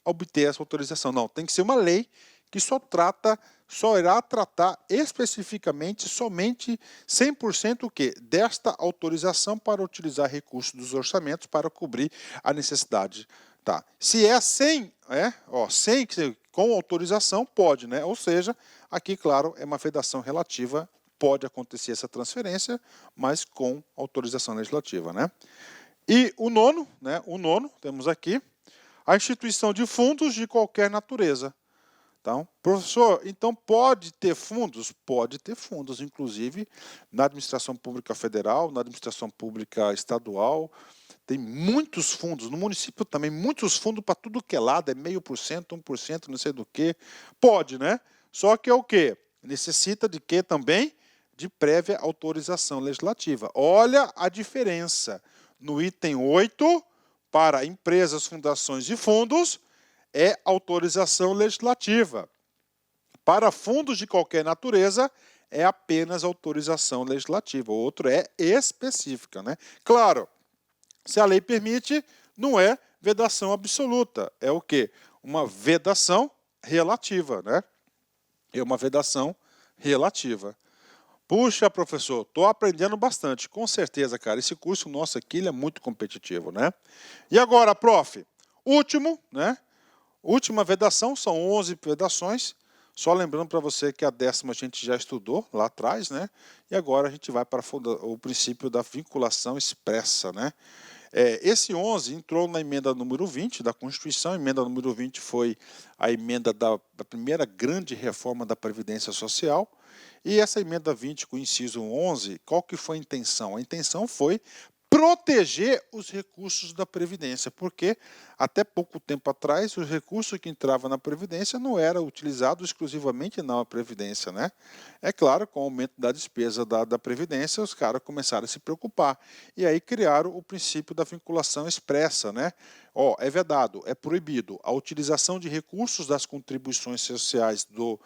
obter essa autorização. Não, tem que ser uma lei que só irá tratar especificamente, somente 100% o quê? Desta autorização para utilizar recursos dos orçamentos para cobrir a necessidade. Tá. Se é sem, com autorização, pode, né? Ou seja, aqui, claro, é uma vedação relativa. Pode acontecer essa transferência, mas com autorização legislativa, né? E o nono, né? Temos aqui a instituição de fundos de qualquer natureza. Então, professor, então pode ter fundos? Pode ter fundos, inclusive na administração pública federal, na administração pública estadual. Tem muitos fundos, no município também, muitos fundos para tudo que é lado, é 0,5%, 1%, não sei do que. Pode, né? Só que é o quê? Necessita de quê também? De prévia autorização legislativa. Olha a diferença. No item 8, para empresas, fundações e fundos, é autorização legislativa. Para fundos de qualquer natureza, é apenas autorização legislativa. O outro é específica, né? Claro, se a lei permite, não é vedação absoluta. É o quê? Uma vedação relativa, né? É uma vedação relativa. Puxa, professor, estou aprendendo bastante. Com certeza, cara. Esse curso nosso aqui ele é muito competitivo, né? E agora, prof, último, né? Última vedação, são 11 vedações. Só lembrando para você que a 10ª a gente já estudou lá atrás, né? E agora a gente vai para o princípio da vinculação expressa, né? Esse 11 entrou na emenda número 20 da Constituição. A emenda número 20 foi a emenda da primeira grande reforma da Previdência Social. E essa emenda 20, com o inciso 11, qual que foi a intenção? A intenção foi proteger os recursos da Previdência, porque até pouco tempo atrás os recursos que entravam na Previdência não eram utilizados exclusivamente na Previdência, né? É claro, com o aumento da despesa da Previdência, os caras começaram a se preocupar, e aí criaram o princípio da vinculação expressa, né? É vedado, é proibido a utilização de recursos das contribuições sociais do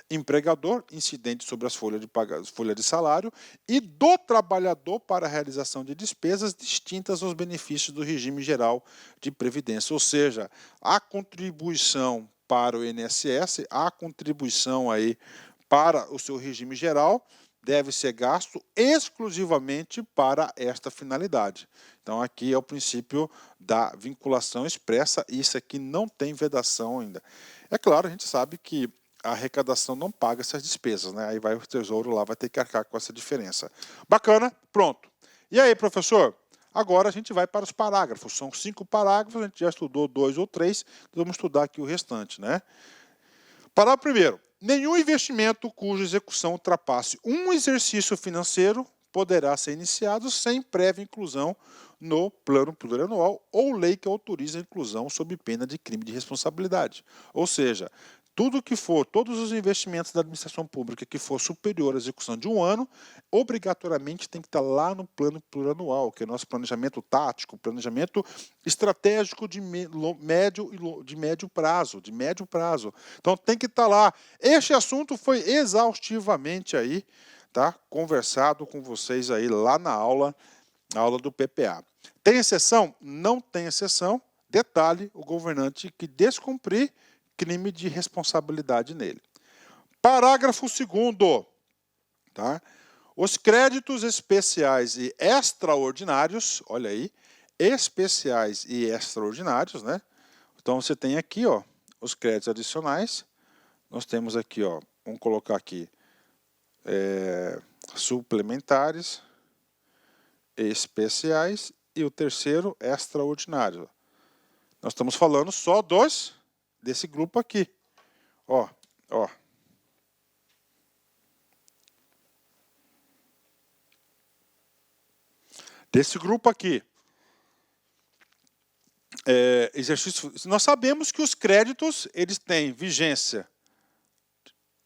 empregador, incidente sobre as folhas de salário, e do trabalhador para a realização de despesas distintas aos benefícios do regime geral de previdência. Ou seja, a contribuição para o INSS, a contribuição aí para o seu regime geral, deve ser gasto exclusivamente para esta finalidade. Então, aqui é o princípio da vinculação expressa, e isso aqui não tem vedação ainda. É claro, a gente sabe que a arrecadação não paga essas despesas, né? Aí vai o Tesouro lá, vai ter que arcar com essa diferença. Bacana? Pronto. E aí, professor? Agora a gente vai para os parágrafos. São 5 parágrafos, a gente já estudou 2 ou 3, vamos estudar aqui o restante, né? Parágrafo primeiro. Nenhum investimento cuja execução ultrapasse um exercício financeiro poderá ser iniciado sem prévia inclusão no plano plurianual ou lei que autorize a inclusão sob pena de crime de responsabilidade. Ou seja, todos os investimentos da administração pública que for superior à execução de um ano, obrigatoriamente tem que estar lá no plano plurianual, que é o nosso planejamento tático, planejamento estratégico de médio prazo. Então tem que estar lá. Este assunto foi exaustivamente aí, tá, conversado com vocês aí lá na aula do PPA. Tem exceção? Não tem exceção. Detalhe, o governante que descumprir, crime de responsabilidade nele. Parágrafo 2º, tá? Os créditos especiais e extraordinários, olha aí, especiais e extraordinários, né? Então você tem aqui, ó, os créditos adicionais. Nós temos aqui, ó, vamos colocar aqui, suplementares, especiais e o terceiro, extraordinário. Nós estamos falando só desse grupo aqui. Ó. Desse grupo aqui. Nós sabemos que os créditos, eles têm vigência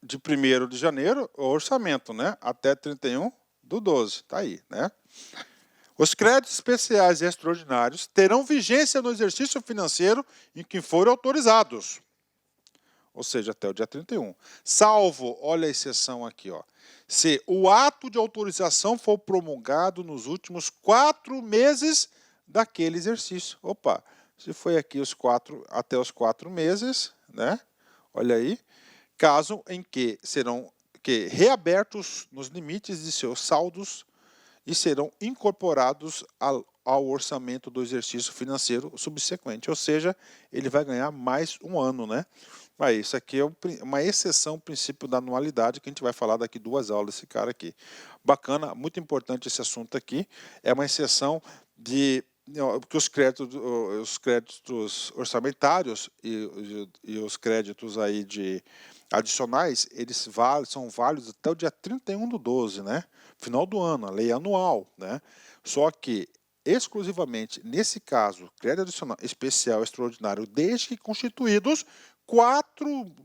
de 1º de janeiro, o orçamento, né? Até 31/12, tá aí, né? Os créditos especiais e extraordinários terão vigência no exercício financeiro em que forem autorizados. Ou seja, até o dia 31. Salvo, olha a exceção aqui, ó, se o ato de autorização for promulgado nos últimos 4 meses daquele exercício. Opa, se foi aqui até os 4 meses, né? Olha aí, caso em que serão reabertos nos limites de seus saldos e serão incorporados ao orçamento do exercício financeiro subsequente. Ou seja, ele vai ganhar mais um ano, né? Mas isso aqui é uma exceção ao princípio da anualidade, que a gente vai falar daqui 2 aulas desse cara aqui. Bacana, muito importante esse assunto aqui. É uma exceção porque os créditos orçamentários e os créditos aí adicionais, eles são válidos até o dia 31/12, né? Final do ano, a lei anual, né? Só que exclusivamente nesse caso, crédito adicional especial extraordinário, desde que constituídos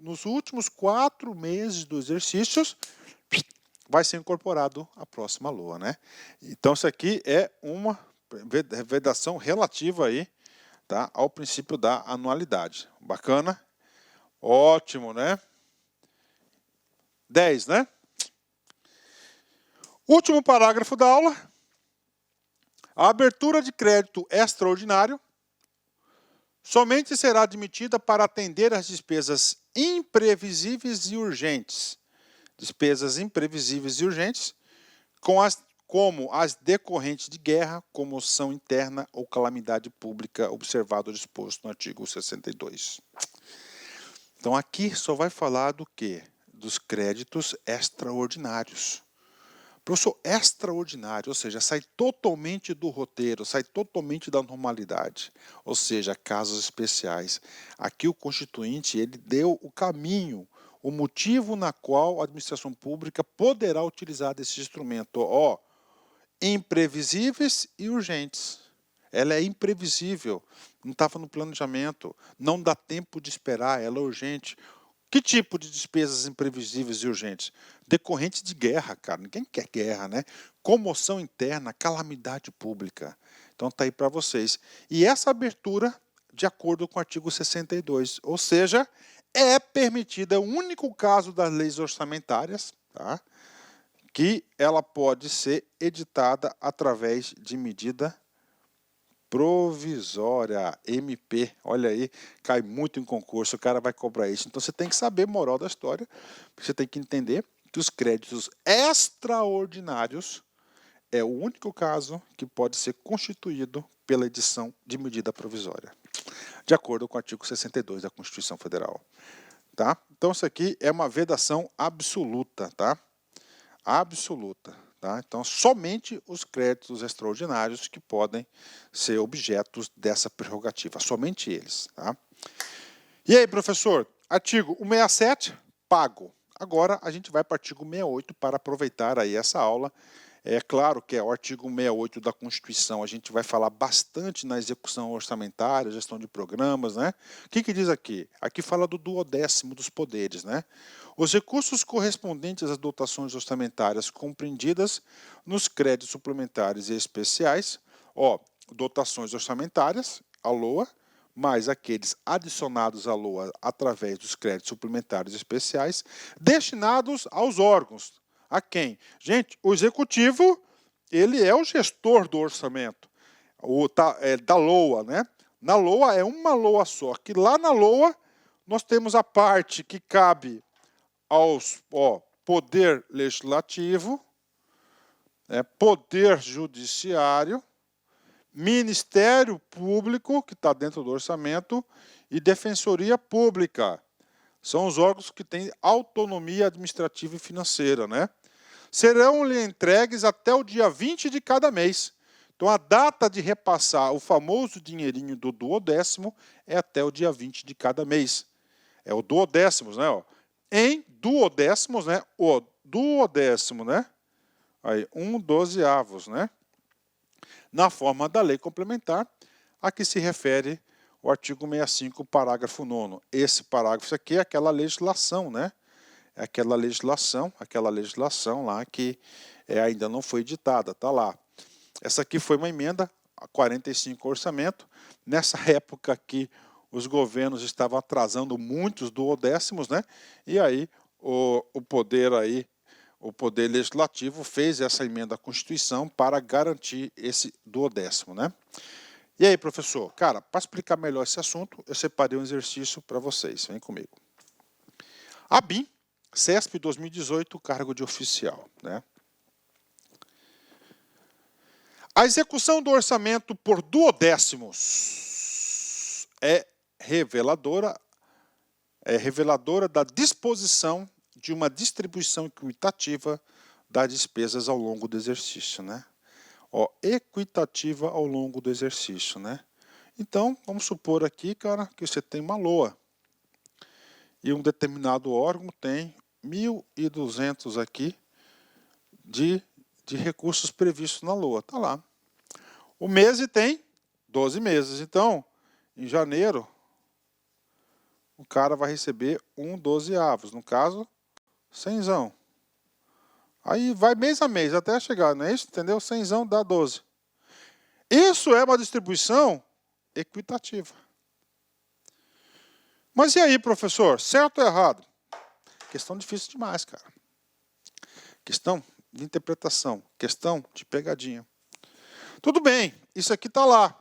nos últimos 4 meses do exercício, vai ser incorporado a próxima LOA, né? Então isso aqui é uma vedação relativa aí, tá, ao princípio da anualidade. Bacana? Ótimo, né? 10, né? Último parágrafo da aula. A abertura de crédito extraordinário somente será admitida para atender às despesas imprevisíveis e urgentes. Despesas imprevisíveis e urgentes, como as decorrentes de guerra, comoção interna ou calamidade pública, observado o disposto no artigo 62. Então aqui só vai falar do quê? Dos créditos extraordinários. Professor, extraordinário, ou seja, sai totalmente do roteiro, sai totalmente da normalidade, ou seja, casos especiais. Aqui o Constituinte ele deu o caminho, o motivo na qual a administração pública poderá utilizar desse instrumento. Ó, imprevisíveis e urgentes. Ela é imprevisível, não estava no planejamento, não dá tempo de esperar, ela é urgente. Que tipo de despesas imprevisíveis e urgentes? Decorrentes de guerra, cara. Ninguém quer guerra, né? Comoção interna, calamidade pública. Então tá aí para vocês. E essa abertura, de acordo com o artigo 62, ou seja, é permitida, é o único caso das leis orçamentárias, tá? Que ela pode ser editada através de medida provisória, MP, olha aí, cai muito em concurso, o cara vai cobrar isso. Então você tem que saber, moral da história, você tem que entender que os créditos extraordinários é o único caso que pode ser constituído pela edição de medida provisória, de acordo com o artigo 62 da Constituição Federal. Tá? Então isso aqui é uma vedação absoluta, tá? Absoluta. Tá? Então, somente os créditos extraordinários que podem ser objetos dessa prerrogativa, somente eles. Tá? E aí, professor, artigo 167, pago. Agora a gente vai para o artigo 68 para aproveitar aí essa aula. É claro que é o artigo 68 da Constituição, a gente vai falar bastante na execução orçamentária, gestão de programas, né? O que diz aqui? Aqui fala do 12º dos poderes, né? Os recursos correspondentes às dotações orçamentárias compreendidas nos créditos suplementares e especiais, ó, dotações orçamentárias, a LOA, mais aqueles adicionados à LOA através dos créditos suplementares e especiais, destinados aos órgãos. A quem? Gente, o executivo, ele é o gestor do orçamento, da LOA, né? Na LOA é uma LOA só, que lá na LOA nós temos a parte que cabe aos poder legislativo, poder judiciário, Ministério Público, que está dentro do orçamento, e Defensoria Pública. São os órgãos que têm autonomia administrativa e financeira, né? Serão-lhe entregues até o dia 20 de cada mês. Então, a data de repassar o famoso dinheirinho do 12º é até o dia 20 de cada mês. É o 12º, né? Ó. Em 12º, né? O 12º, né? Aí, 1/12, né? Na forma da lei complementar, a que se refere o artigo 65, parágrafo 9º. Esse parágrafo aqui é aquela legislação, né? É aquela legislação lá que ainda não foi editada, tá lá. Essa aqui foi uma emenda a 45 orçamento. Nessa época aqui, os governos estavam atrasando muitos duodécimos, né? E aí o poder legislativo fez essa emenda à Constituição para garantir esse duodécimo, né? E aí, professor? Cara, para explicar melhor esse assunto, eu separei um exercício para vocês. Vem comigo. A BIM, CESP 2018, cargo de oficial, né? A execução do orçamento por duodécimos é reveladora da disposição de uma distribuição equitativa das despesas ao longo do exercício, né? Ó, equitativa ao longo do exercício, né? Então, vamos supor aqui, cara, que você tem uma LOA e um determinado órgão tem 1.200 aqui de recursos previstos na LOA, tá lá. O mês tem 12 meses, então, em janeiro, o cara vai receber 1/12, no caso, 100. Aí vai mês a mês até chegar, não é isso? Entendeu? 100 dá 12. Isso é uma distribuição equitativa. Mas e aí, professor? Certo ou errado? Questão difícil demais, cara. Questão de interpretação, questão de pegadinha. Tudo bem, isso aqui está lá.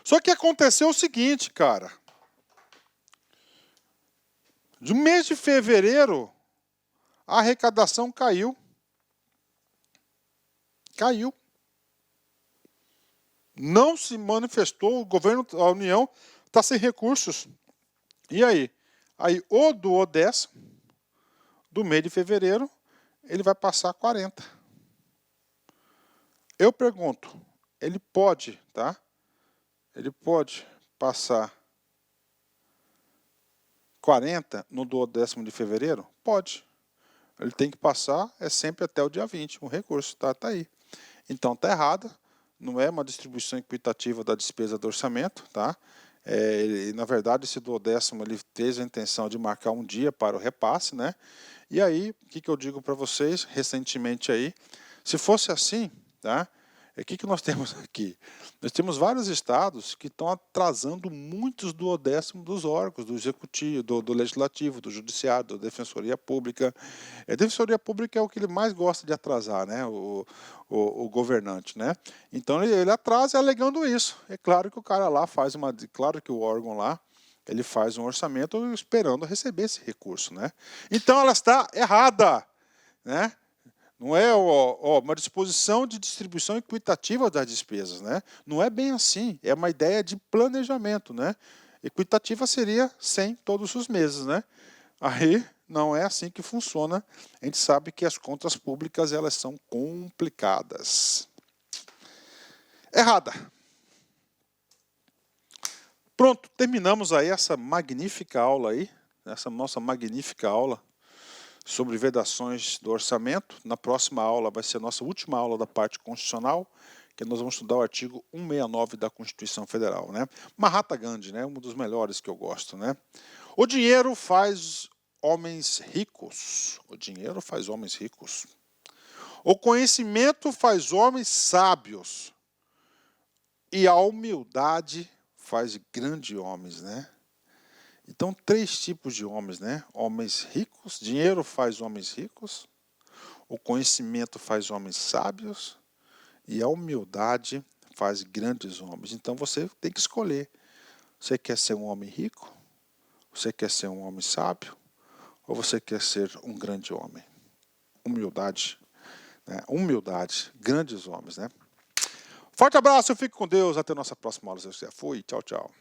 Só que aconteceu o seguinte, cara. No mês de fevereiro, a arrecadação caiu. Caiu. Não se manifestou, o governo, a União, está sem recursos. E aí? Aí o duodécimo do mês de fevereiro, ele vai passar 40. Eu pergunto, ele pode, tá? Ele pode passar 40 no duodécimo de fevereiro? Pode. Ele tem que passar, é sempre até o dia 20, um recurso, tá aí. Então tá errado, não é uma distribuição equitativa da despesa do orçamento, tá? Na verdade, esse duodécimo ele fez a intenção de marcar um dia para o repasse, né? E aí, o que eu digo para vocês recentemente aí? Se fosse assim, tá? O que nós temos aqui? Nós temos vários estados que estão atrasando muitos duodécimos dos órgãos, do executivo, do legislativo, do judiciário, da defensoria pública. A defensoria pública é o que ele mais gosta de atrasar, né? O governante, né? Então ele atrasa alegando isso. É claro que o cara lá faz claro que o órgão lá ele faz um orçamento esperando receber esse recurso, né? Então ela está errada, né? Não é uma disposição de distribuição equitativa das despesas, né? Não é bem assim, é uma ideia de planejamento, né? Equitativa seria 100 todos os meses, né? Aí não é assim que funciona. A gente sabe que as contas públicas elas são complicadas. Errada. Pronto, terminamos aí essa magnífica aula aí, essa nossa magnífica aula sobre vedações do orçamento. Na próxima aula vai ser a nossa última aula da parte constitucional, que nós vamos estudar o artigo 169 da Constituição Federal, né? Mahatma Gandhi, né? Um dos melhores que eu gosto, né? O dinheiro faz homens ricos. O dinheiro faz homens ricos. O conhecimento faz homens sábios. E a humildade faz grandes homens, né? Então, 3 tipos de homens, né? Homens ricos, dinheiro faz homens ricos, o conhecimento faz homens sábios e a humildade faz grandes homens. Então, você tem que escolher. Você quer ser um homem rico? Você quer ser um homem sábio? Ou você quer ser um grande homem? Humildade, né? Humildade, grandes homens, né? Forte abraço, fique com Deus, até a nossa próxima aula. Se você fui, tchau, tchau.